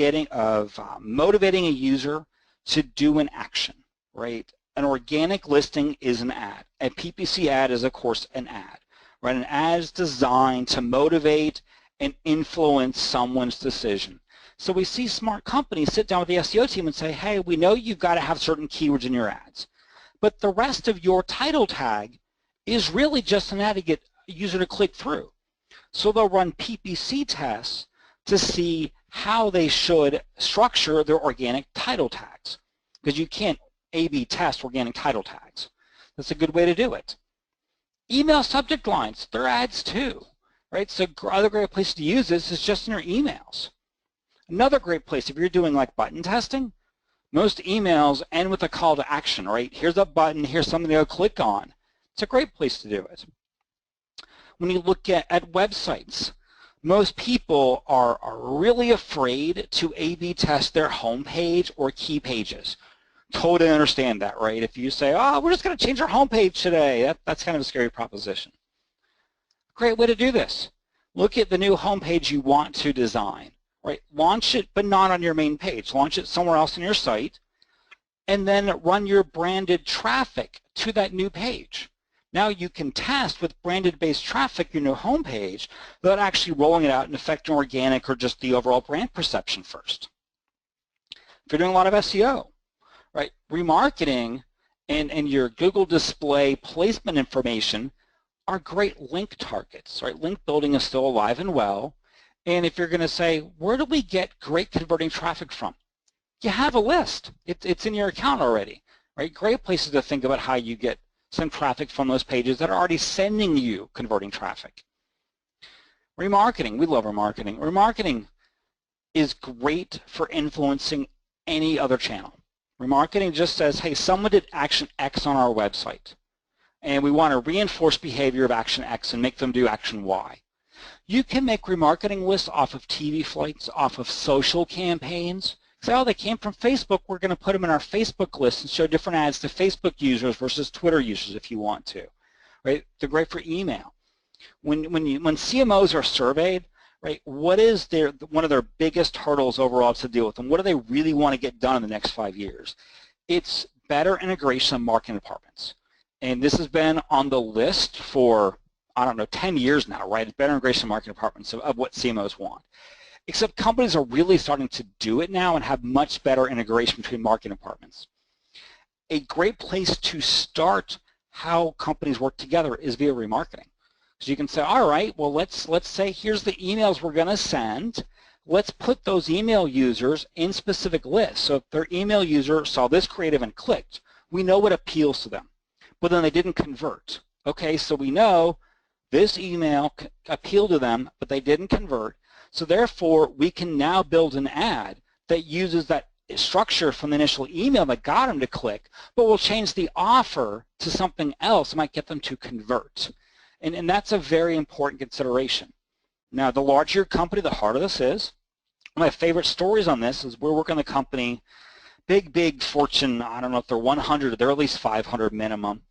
motivating a user to do an action, right? An organic listing is an ad. A PPC ad is, of course, an ad, right? An ad is designed to motivate and influence someone's decision. So we see smart companies sit down with the SEO team and say, hey, we know you've got to have certain keywords in your ads, but the rest of your title tag is really just an ad to get a user to click through. So they'll run PPC tests to see how they should structure their organic title tags, because you can't A/B test organic title tags. That's a good way to do it. Email subject lines, they're ads too, right? So other great place to use this is just in your emails. Another great place, if you're doing like button testing, most emails end with a call to action, right? Here's a button, here's something to go click on. It's a great place to do it. When you look at websites, most people are really afraid to A/B test their homepage or key pages. Totally understand that, right? If you say, oh, we're just going to change our homepage today, that's kind of a scary proposition. Great way to do this. Look at the new homepage you want to design, right? Launch it, but not on your main page. Launch it somewhere else on your site, and then run your branded traffic to that new page. Now you can test with branded-based traffic your new homepage without actually rolling it out and affecting organic or just the overall brand perception first. If you're doing a lot of SEO, right, remarketing and your Google display placement information are great link targets, right? Link building is still alive and well. And if you're going to say, where do we get great converting traffic from? You have a list. It's in your account already, right? Great places to think about how you get some traffic from those pages that are already sending you converting traffic. Remarketing, we love remarketing. Remarketing is great for influencing any other channel. Remarketing just says, hey, someone did action X on our website, and we want to reinforce behavior of action X and make them do action Y. You can make remarketing lists off of TV flights, off of social campaigns. Say, oh, they came from Facebook, we're going to put them in our Facebook list and show different ads to Facebook users versus Twitter users if you want to. Right? They're great for email. When CMOs are surveyed, right, what is one of their biggest hurdles overall to deal with, and what do they really want to get done in the next 5 years? It's better integration of marketing departments. And this has been on the list for, I don't know, 10 years now, right? It's better integration of marketing departments of what CMOs want. Except companies are really starting to do it now and have much better integration between marketing departments. A great place to start how companies work together is via remarketing. So you can say, all right, well, let's say here's the emails we're going to send. Let's put those email users in specific lists. So if their email user saw this creative and clicked, we know what appeals to them, but then they didn't convert. Okay, so we know this email appealed to them, but they didn't convert. So therefore, we can now build an ad that uses that structure from the initial email that got them to click, but we'll change the offer to something else that might get them to convert. And that's a very important consideration. Now, the larger your company, the harder this is. One of my favorite stories on this is we're working with a company, big Fortune, I don't know if they're 100, they're at least 500 minimum.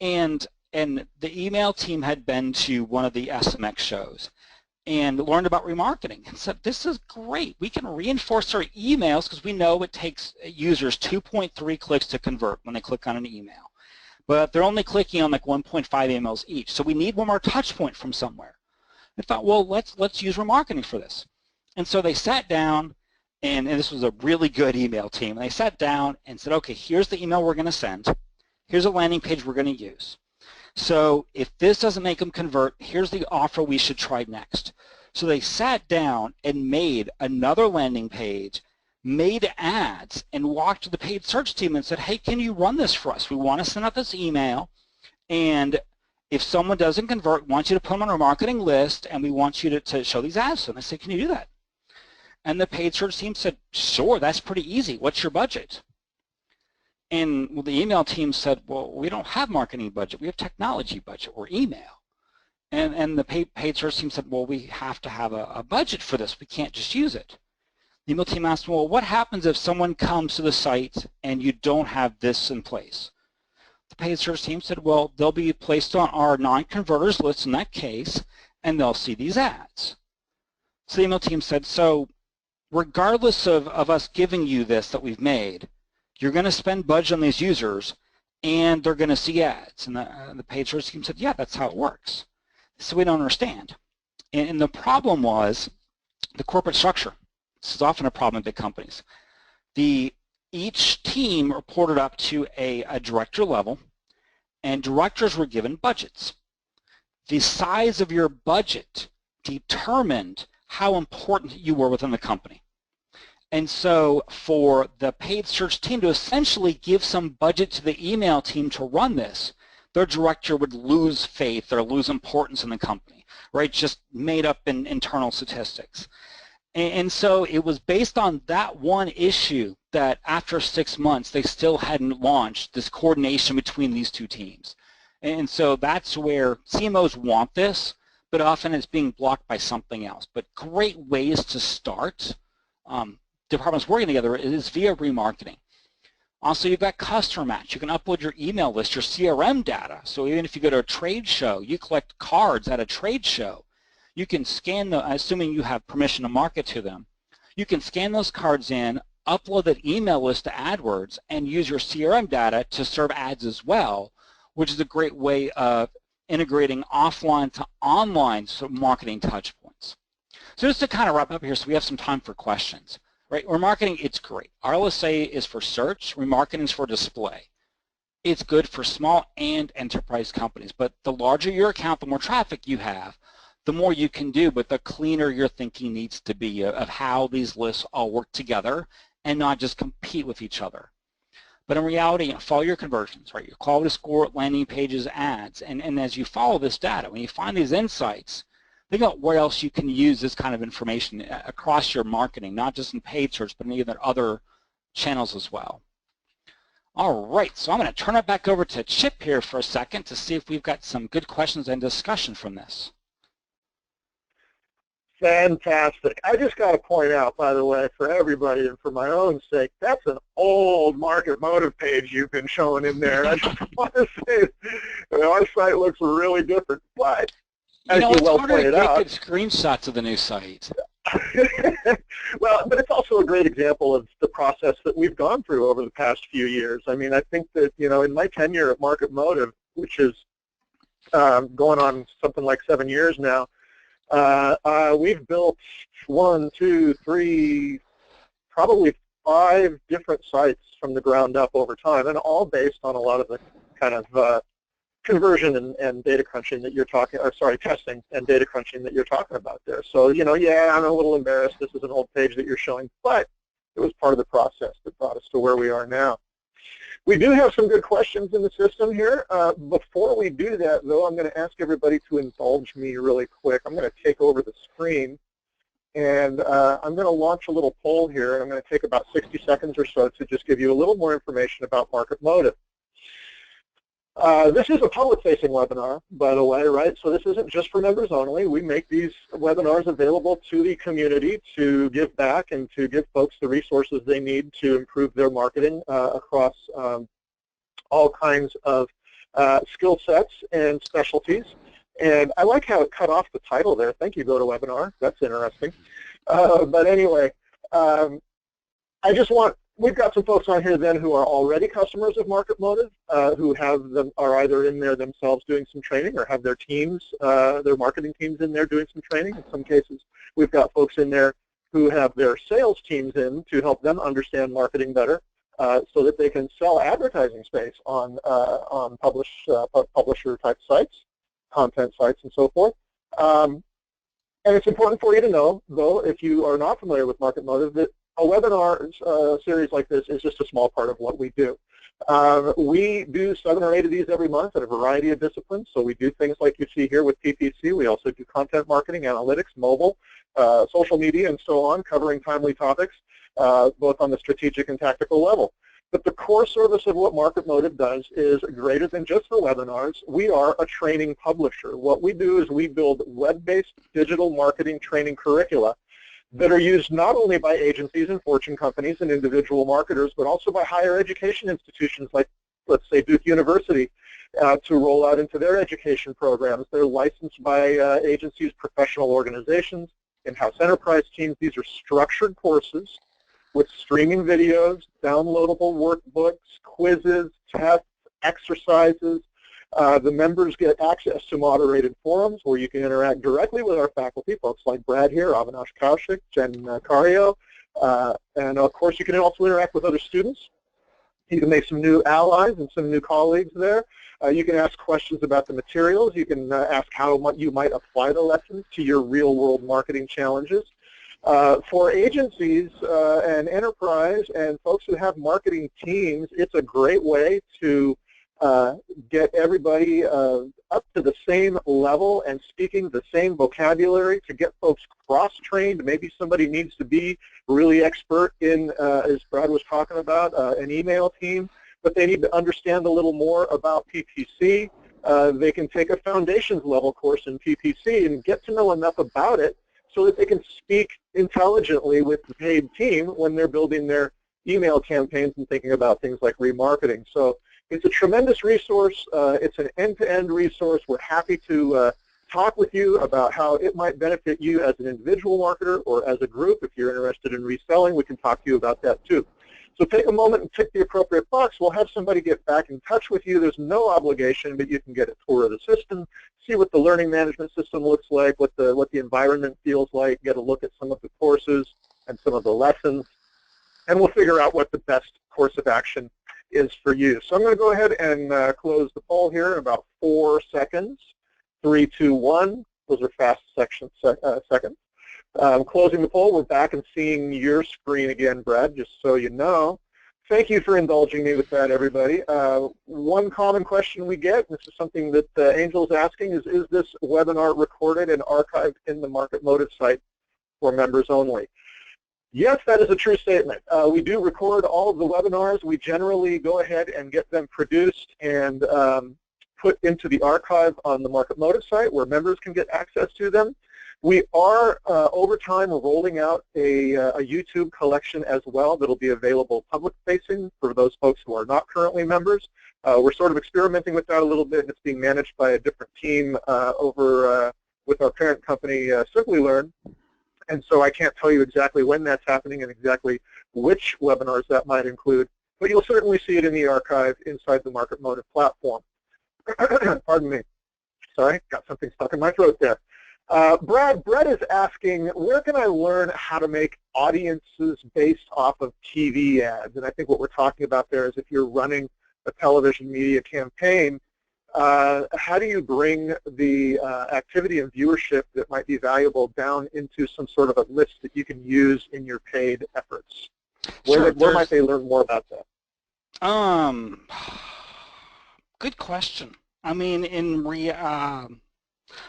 And the email team had been to one of the SMX shows and learned about remarketing and said, this is great. We can reinforce our emails because we know it takes users 2.3 clicks to convert when they click on an email. But they're only clicking on like 1.5 emails each. So we need one more touch point from somewhere. I thought, well, let's use remarketing for this. And so they sat down, and this was a really good email team. And they sat down and said, okay, here's the email we're going to send. Here's a landing page we're going to use. So if this doesn't make them convert, here's the offer we should try next. So they sat down and made another landing page, made ads, and walked to the paid search team and said, hey, can you run this for us? We want to send out this email, and if someone doesn't convert, we want you to put them on our marketing list, and we want you to show these ads to them. I said, can you do that? And the paid search team said, sure, that's pretty easy. What's your budget? And the email team said, well, we don't have marketing budget. We have technology budget or email. And the paid search team said, well, we have to have a budget for this. We can't just use it. The email team asked, well, what happens if someone comes to the site and you don't have this in place? The paid search team said, well, they'll be placed on our non-converters list in that case, and they'll see these ads. So the email team said, so regardless of us giving you this that we've made, you're going to spend budget on these users, and they're going to see ads. And the paid search team said, yeah, that's how it works. So we don't understand. And the problem was the corporate structure. This is often a problem in big companies. Each team reported up to a director level, and directors were given budgets. The size of your budget determined how important you were within the company. And so for the paid search team to essentially give some budget to the email team to run this, their director would lose faith or lose importance in the company, right? Just made up in internal statistics. And so it was based on that one issue that after 6 months, they still hadn't launched this coordination between these two teams. And so that's where CMOs want this, but often it's being blocked by something else. But great ways to start departments working together is via remarketing. Also, you've got customer match. You can upload your email list, your CRM data. So even if you go to a trade show, you collect cards at a trade show. You can scan them, assuming you have permission to market to them. You can scan those cards in, upload that email list to AdWords, and use your CRM data to serve ads as well, which is a great way of integrating offline to online marketing touch points. So just to kind of wrap up here, so we have some time for questions. Right, remarketing, it's great. RLSA is for search, remarketing is for display. It's good for small and enterprise companies, but the larger your account, the more traffic you have, the more you can do, but the cleaner your thinking needs to be of how these lists all work together and not just compete with each other. But in reality, follow your conversions, right? Your quality score, landing pages, ads, and as you follow this data, when you find these insights, think about where else you can use this kind of information across your marketing, not just in paid search, but in even other channels as well. All right, so I'm going to turn it back over to Chip here for a second to see if we've got some good questions and discussion from this. Fantastic. I just got to point out, by the way, for everybody and for my own sake, that's an old market motive page you've been showing in there. I just want to say our site looks really different, but as you well pointed out, good screenshots of the new site. Well, but it's also a great example of the process that we've gone through over the past few years. I mean, I think that, in my tenure at Market Motive, which is going on something like 7 years now, we've built 1, 2, 3, probably 5 different sites from the ground up over time, and all based on a lot of the kind of conversion and data crunching that you're testing and data crunching that you're talking about there. So, yeah, I'm a little embarrassed. This is an old page that you're showing, but it was part of the process that brought us to where we are now. We do have some good questions in the system here. Before we do that, though, I'm going to ask everybody to indulge me really quick. I'm going to take over the screen, and I'm going to launch a little poll here, and I'm going to take about 60 seconds or so to just give you a little more information about Market Motive. This is a public-facing webinar, by the way, right? So this isn't just for members only. We make these webinars available to the community to give back and to give folks the resources they need to improve their marketing across all kinds of skill sets and specialties. And I like how it cut off the title there. Thank you, GoToWebinar. That's interesting. But anyway, we've got some folks on here then who are already customers of Market Motive, who are either in there themselves doing some training or have their teams, their marketing teams in there doing some training. In some cases, we've got folks in there who have their sales teams in to help them understand marketing better so that they can sell advertising space on publisher type sites, content sites, and so forth. And it's important for you to know, though, if you are not familiar with Market Motive, that a webinar series like this is just a small part of what we do. We do 7 or 8 of these every month in a variety of disciplines. So we do things like you see here with PPC. We also do content marketing, analytics, mobile, social media, and so on, covering timely topics, both on the strategic and tactical level. But the core service of what Market Motive does is greater than just the webinars. We are a training publisher. What we do is we build web-based digital marketing training curricula that are used not only by agencies and fortune companies and individual marketers, but also by higher education institutions like, let's say, Duke University, to roll out into their education programs. They're licensed by agencies, professional organizations, in-house enterprise teams. These are structured courses with streaming videos, downloadable workbooks, quizzes, tests, exercises. The members get access to moderated forums where you can interact directly with our faculty, folks like Brad here, Avinash Kaushik, Jen Cario, and of course you can also interact with other students. You can make some new allies and some new colleagues there. You can ask questions about the materials. You can ask how you might apply the lessons to your real-world marketing challenges. For agencies and enterprise and folks who have marketing teams, it's a great way to get everybody up to the same level and speaking the same vocabulary, to get folks cross-trained. Maybe somebody needs to be really expert in, as Brad was talking about, an email team, but they need to understand a little more about PPC. They can take a foundations level course in PPC and get to know enough about it so that they can speak intelligently with the paid team when they're building their email campaigns and thinking about things like remarketing. So it's a tremendous resource. It's an end-to-end resource. We're happy to talk with you about how it might benefit you as an individual marketer or as a group. If you're interested in reselling, we can talk to you about that too. So take a moment and tick the appropriate box. We'll have somebody get back in touch with you. There's no obligation, but you can get a tour of the system, see what the learning management system looks like, what the environment feels like, get a look at some of the courses and some of the lessons, and we'll figure out what the best course of action is for you. So I'm going to go ahead and close the poll here in about 4 seconds. 3, 2, 1. Those are fast seconds. Closing the poll. We're back and seeing your screen again, Brad, just so you know. Thank you for indulging me with that, everybody. One common question we get, this is something that Angel is asking, is this webinar recorded and archived in the Market Motive site for members only? Yes, that is a true statement. We do record all of the webinars. We generally go ahead and get them produced and put into the archive on the Market Motive site where members can get access to them. We are, over time, rolling out a YouTube collection as well that will be available public-facing for those folks who are not currently members. We're sort of experimenting with that a little bit, and it's being managed by a different team over with our parent company, Simplilearn. And so I can't tell you exactly when that's happening and exactly which webinars that might include, but you'll certainly see it in the archive inside the Market Motive platform. Pardon me. Sorry, got something stuck in my throat there. Brad is asking, where can I learn how to make audiences based off of TV ads? And I think what we're talking about there is if you're running a television media campaign, how do you bring the activity and viewership that might be valuable down into some sort of a list that you can use in your paid efforts? Where might they learn more about that? Good question. I mean,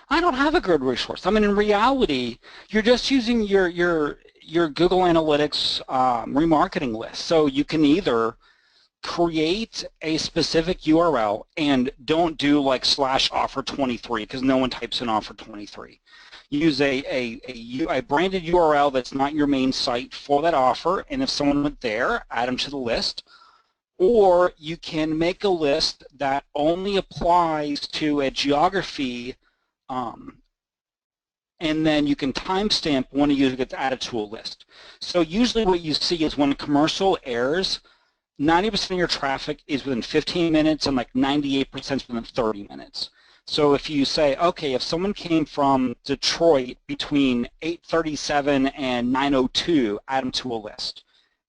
I don't have a good resource. I mean, in reality, you're just using your Google Analytics remarketing list. So you can either create a specific URL and don't do like /offer23 because no one types in offer23. Use a branded URL that's not your main site for that offer, and if someone went there, add them to the list. Or you can make a list that only applies to a geography, and then you can timestamp when a user gets added to a list. So usually what you see is when a commercial airs, 90% of your traffic is within 15 minutes and like 98% within 30 minutes. So if you say, okay, if someone came from Detroit between 8:37 and 9:02, add them to a list.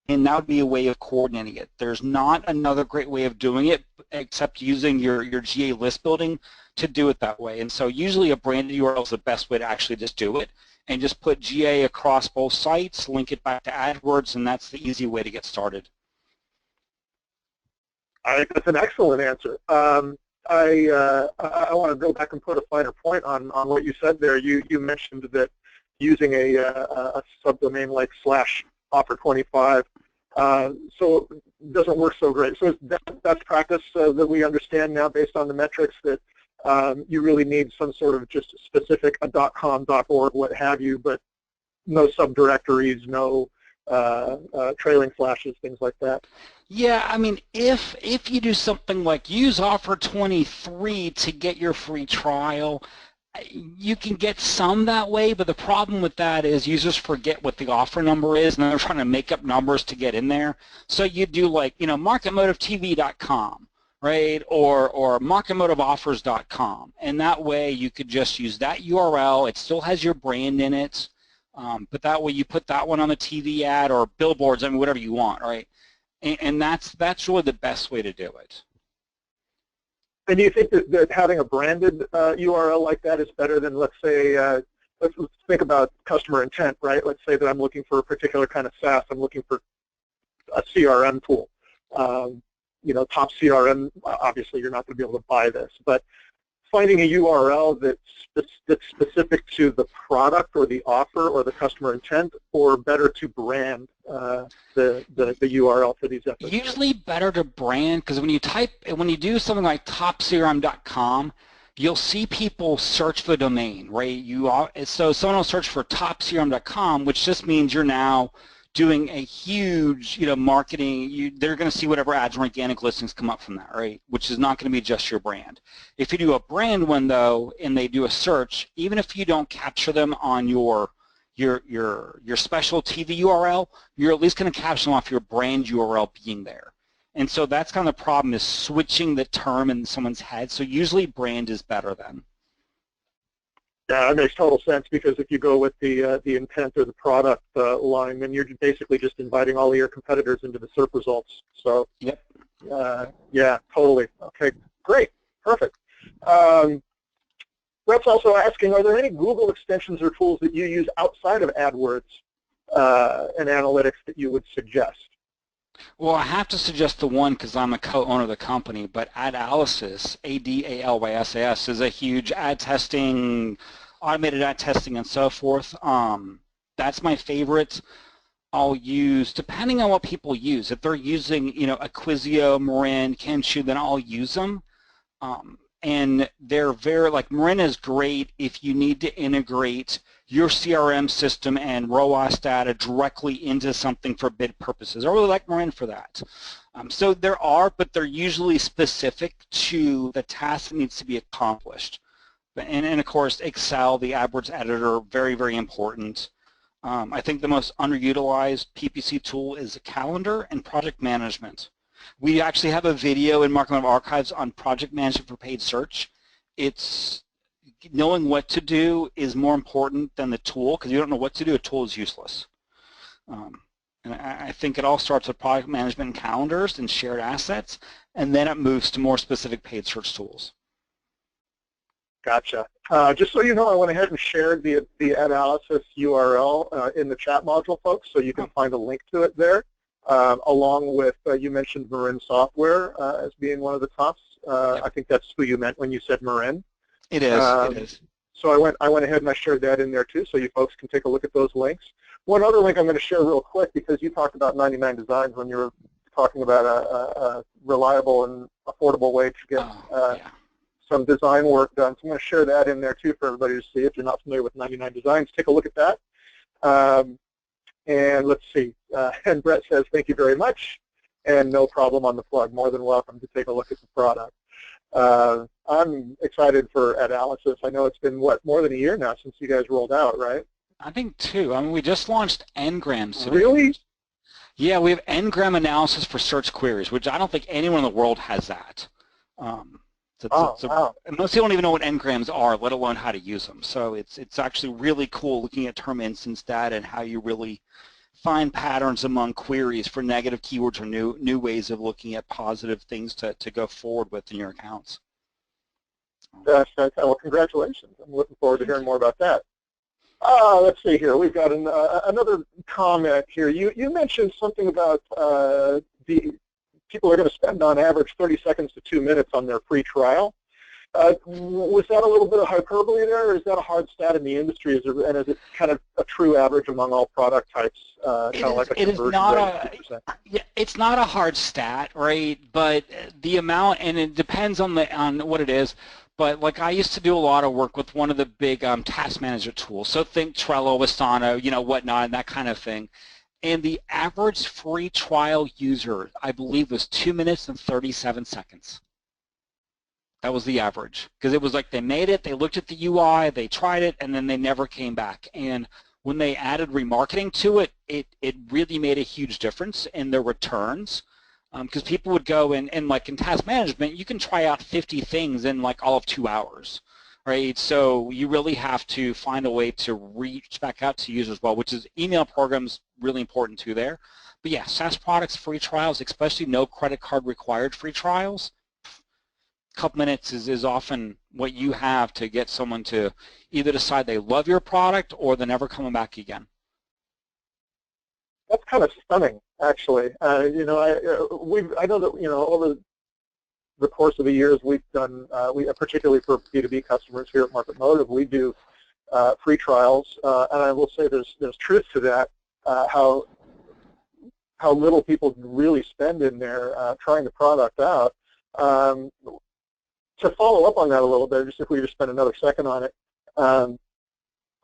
And that would be a way of coordinating it. There's not another great way of doing it except using your GA list building to do it that way. And so usually a branded URL is the best way to actually just do it. and just put GA across both sites, link it back to AdWords, and that's the easy way to get started. I think that's an excellent answer. I want to go back and put a finer point on what you said there. You mentioned that using a subdomain like /offer25 so it doesn't work so great. So that's practice that we understand now based on the metrics that you really need some sort of just specific .com, .org, what have you, but no subdirectories, no trailing flashes, things like that. Yeah, I mean, if you do something like use offer 23 to get your free trial, you can get some that way, but the problem with that is users forget what the offer number is, and they're trying to make up numbers to get in there. So you do like, marketmotivetv.com, right, or marketmotiveoffers.com, and that way you could just use that URL. It still has your brand in it, but that way you put that one on the TV ad or billboards, I mean, whatever you want, right? And that's really the best way to do it. And do you think that having a branded URL like that is better than, let's say, let's think about customer intent, right? Let's say that I'm looking for a particular kind of SaaS. I'm looking for a CRM tool. Top CRM, obviously you're not going to be able to buy this, but finding a URL that's specific to the product or the offer or the customer intent, or better to brand the URL for these efforts? Usually better to brand, because when you do something like topcrm.com, you'll see people search for the domain, right? So someone will search for topcrm.com, which just means you're now doing a huge, marketing. They're going to see whatever ads and organic listings come up from that, right? Which is not going to be just your brand. If you do a brand one though, and they do a search, even if you don't capture them on your special TV URL, you're at least going to capture them off your brand URL being there. And so that's kind of the problem, is switching the term in someone's head. So usually brand is better then. Yeah, that makes total sense, because if you go with the intent or the product line, then you're basically just inviting all of your competitors into the SERP results. So, yep. Yeah, totally. Okay, great, perfect. Brett's also asking, are there any Google extensions or tools that you use outside of AdWords and analytics that you would suggest? Well, I have to suggest the one because I'm a co-owner of the company, but AdAlysis, ADALYSIS, is a huge ad testing, automated ad testing, and so forth. That's my favorite. I'll use, depending on what people use. If they're using, Acquisio, Marin, Kenshu, then I'll use them. And they're very, Marin is great if you need to integrate your CRM system and ROAS data directly into something for bid purposes. I really like Marin for that. So there are, but they're usually specific to the task that needs to be accomplished. And of course, Excel, the AdWords editor, very, very important. I think the most underutilized PPC tool is the calendar and project management. We actually have a video in Marketing Archives on project management for paid search. It's knowing what to do is more important than the tool, because you don't know what to do, a tool is useless. And I think it all starts with project management and calendars and shared assets, and then it moves to more specific paid search tools. Gotcha. Just so you know, I went ahead and shared the AdAlysis URL in the chat module, folks, so you can find a link to it there, along with, you mentioned Marin Software as being one of the tops. I think that's who you meant when you said Marin. It is. It is. So I went ahead and I shared that in there too, so you folks can take a look at those links. One other link I'm going to share real quick, because you talked about 99 Designs when you were talking about a reliable and affordable way to get some design work done. So I'm going to share that in there too for everybody to see. If you're not familiar with 99 Designs, take a look at that. And let's see. And Brett says, thank you very much, and no problem on the plug. More than welcome to take a look at the product. I'm excited for AdAlysis. I know it's been, what, more than a year now since you guys rolled out, right? I think 2. I mean, we just launched Ngrams today. Really? Yeah, we have Ngram analysis for search queries, which I don't think anyone in the world has that. Wow. And most people don't even know what Ngrams are, let alone how to use them. So it's actually really cool looking at term instance data and how you really find patterns among queries for negative keywords or new ways of looking at positive things to go forward with in your accounts. Well, congratulations. I'm looking forward to hearing more about that. Let's see here. We've got another comment here. You mentioned something about the people are going to spend on average 30 seconds to 2 minutes on their free trial. Was that a little bit of hyperbole there, or is that a hard stat in the industry? And is it kind of a true average among all product types, kind of like a conversion rate of 2%? Yeah, it's not a hard stat, right? But the amount, and it depends on what it is. But like I used to do a lot of work with one of the big task manager tools. So think Trello, Asana, whatnot, and that kind of thing. And the average free trial user, I believe, was 2 minutes and 37 seconds. That was the average, because it was like they made it, they looked at the UI, they tried it, and then they never came back. And when they added remarketing to it, it really made a huge difference in their returns, because people would go and like in task management, you can try out 50 things in like all of 2 hours, right? So you really have to find a way to reach back out to users well, which is email programs really important too there. But yeah, SaaS products, free trials, especially no credit card required free trials, couple minutes is often what you have to get someone to either decide they love your product or they're never coming back again. That's kind of stunning, actually. I know that over the course of the years we've done, particularly for B2B customers here at Market Motive, we do free trials, and I will say there's truth to that. How little people really spend in there trying the product out. To follow up on that a little bit, just if we just spend another second on it, are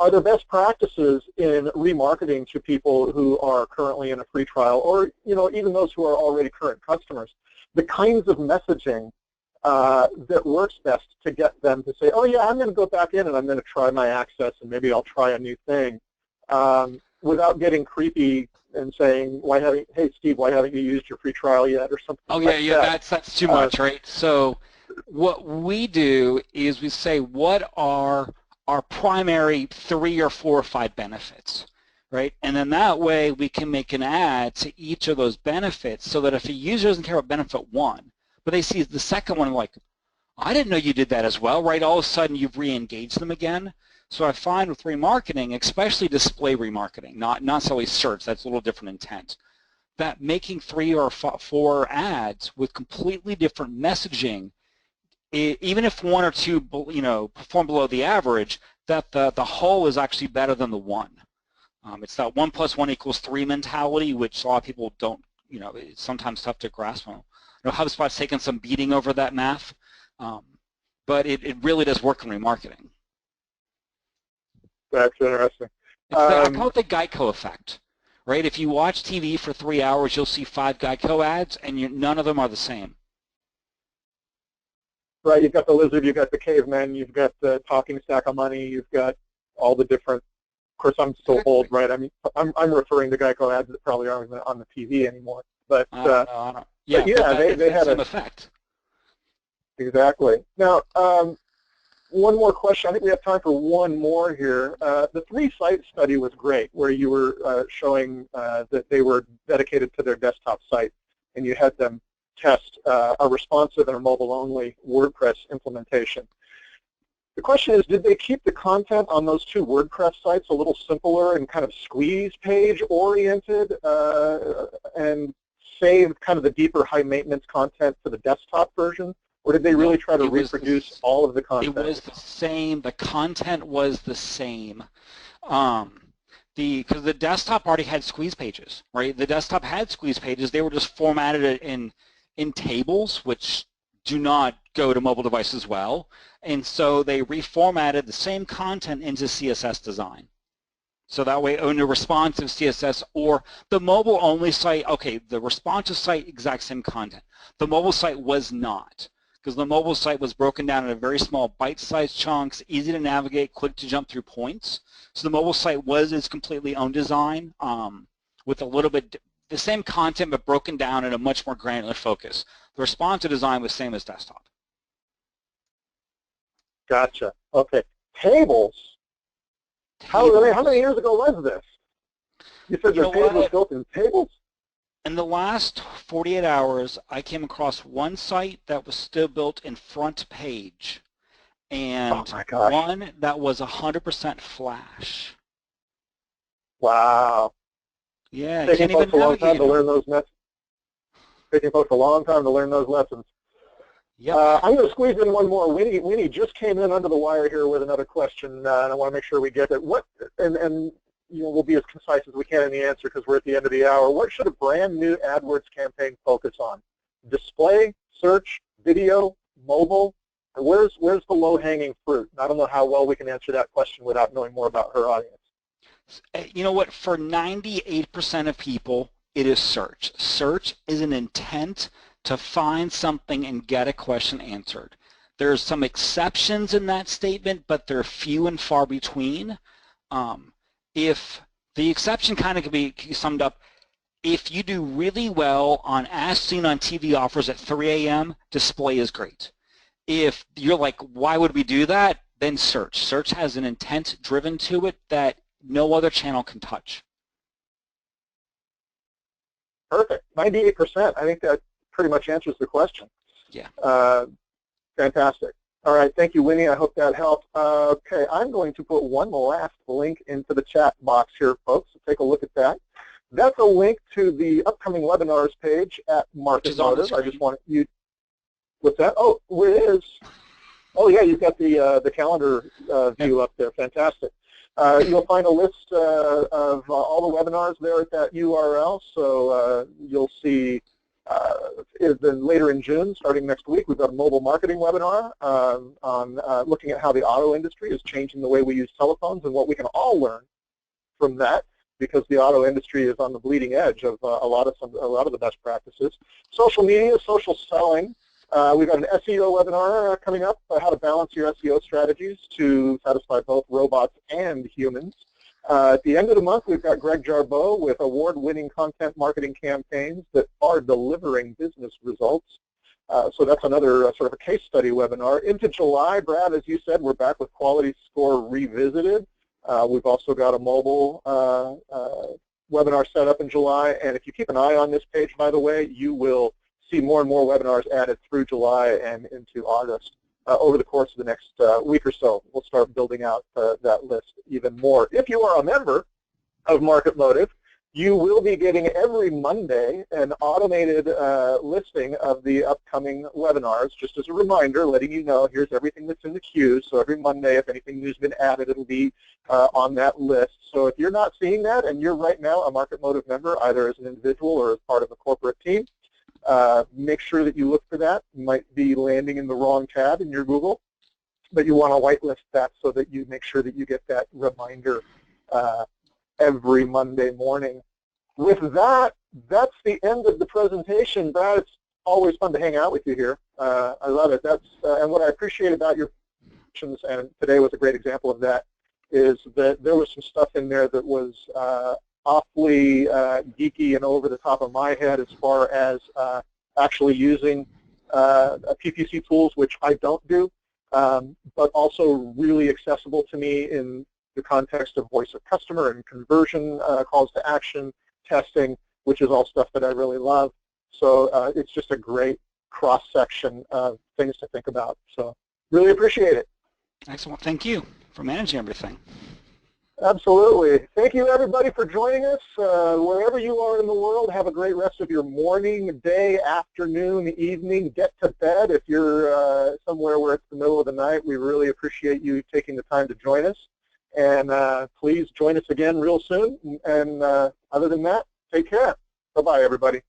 there best practices in remarketing to people who are currently in a free trial, or even those who are already current customers, the kinds of messaging that works best to get them to say, oh yeah, I'm going to go back in and I'm going to try my access and maybe I'll try a new thing, without getting creepy and saying, hey Steve, why haven't you used your free trial yet, or something? Oh yeah, that's too much, right? So what we do is we say, what are our primary 3 or 4 or 5 benefits, right? And then that way we can make an ad to each of those benefits, so that if a user doesn't care about benefit 1, but they see the second one, like, I didn't know you did that as well, right? All of a sudden you've re-engaged them again. So I find with remarketing, especially display remarketing, not necessarily search, that's a little different intent, that making 3 or 4 ads with completely different messaging, even if 1 or 2 perform below the average, that the whole is actually better than the one. It's that 1 + 1 = 3 mentality, which a lot of people don't, it's sometimes tough to grasp on. HubSpot's taken some beating over that math, but it really does work in remarketing. That's interesting. I call it the Geico effect, right? If you watch TV for 3 hours, you'll see 5 Geico ads, and none of them are the same. Right, you've got the lizard, you've got the caveman, you've got the talking stack of money, you've got all the different. Of course, I'm still old, right? I mean, I'm referring to Geico ads that probably aren't on the TV anymore. But I don't. Yeah, they had an effect. Exactly. Now, one more question. I think we have time for one more here. The 3-site study was great, where you were showing that they were dedicated to their desktop site, and you had them test a responsive and a mobile-only WordPress implementation. The question is, did they keep the content on those 2 WordPress sites a little simpler and kind of squeeze page oriented, and save kind of the deeper high-maintenance content for the desktop version? Or did they really try to reproduce all of the content? It was the same. The content was the same. Because the desktop already had squeeze pages, right? The desktop had squeeze pages. They were just formatted in tables, which do not go to mobile devices well. And so they reformatted the same content into CSS design. So that way, on a responsive CSS or the mobile-only site, okay, the responsive site, exact same content. The mobile site was not, because the mobile site was broken down into very small bite-sized chunks, easy to navigate, quick to jump through points. So the mobile site was its completely own design, with a little bit the same content but broken down in a much more granular focus. The responsive design was same as desktop. Gotcha. Okay. Tables. How many years ago was this? You said the page was built in tables? In the last 48 hours, I came across one site that was still built in front page, and one that was 100% Flash. Wow. Yeah, Taking can't folks even a long navigate time to them. learn those taking folks a long time to learn those lessons. Yep. I'm going to squeeze in one more. Winnie just came in under the wire here with another question, and I want to make sure we get it. And we'll be as concise as we can in the answer because we're at the end of the hour. What should a brand new AdWords campaign focus on? Display, search, video, mobile? And where's the low-hanging fruit? I don't know how well we can answer that question without knowing more about her audience. You know what? For 98% of people, it is search. Search is an intent to find something and get a question answered. There's some exceptions in that statement, but they're few and far between. If the exception kind of can be summed up, if you do really well on as seen on TV offers at 3 a.m., display is great. If you're like, why would we do that? Then search. Search has an intent driven to it that no other channel can touch. Perfect. 98%. I think that pretty much answers the question. Yeah. Fantastic. All right. Thank you, Winnie. I hope that helped. Okay. I'm going to put one last link into the chat box here, folks. So take a look at that. That's a link to the upcoming webinars page at Market Motive. I just want you. What's that? Oh, it is. Oh, yeah. You've got the calendar view up there. Fantastic. You'll find a list of all the webinars there at that URL. So you'll see then later in June, starting next week, we've got a mobile marketing webinar on looking at how the auto industry is changing the way we use telephones and what we can all learn from that, because the auto industry is on the bleeding edge of a lot of the best practices. Social media, social selling. We've got an SEO webinar coming up, how to balance your SEO strategies to satisfy both robots and humans. At the end of the month, we've got Greg Jarbeau with award-winning content marketing campaigns that are delivering business results. So that's another sort of a case study webinar. Into July, Brad, as you said, we're back with Quality Score Revisited. We've also got a mobile webinar set up in July. And if you keep an eye on this page, by the way, you will see more and more webinars added through July and into August. Over the course of the next week or so, we'll start building out that list even more. If you are a member of Market Motive, you will be getting every Monday an automated listing of the upcoming webinars, just as a reminder, letting you know here's everything that's in the queue. So every Monday, if anything new's been added, it'll be on that list. So if you're not seeing that and you're right now a Market Motive member, either as an individual or as part of a corporate team, make sure that you look for that. You might be landing in the wrong tab in your Google, but you want to whitelist that so that you make sure that you get that reminder every Monday morning. With that, that's the end of the presentation. Brad, it's always fun to hang out with you here. I love it. And what I appreciate about your questions, and today was a great example of that, is that there was some stuff in there that was awfully geeky and over the top of my head as far as actually using PPC tools, which I don't do, but also really accessible to me in the context of voice of customer and conversion, calls to action, testing, which is all stuff that I really love. So it's just a great cross-section of things to think about. So really appreciate it. Excellent. Thank you for managing everything. Absolutely. Thank you, everybody, for joining us. Wherever you are in the world, have a great rest of your morning, day, afternoon, evening. Get to bed if you're somewhere where it's the middle of the night. We really appreciate you taking the time to join us. And please join us again real soon. And other than that, take care. Bye-bye, everybody.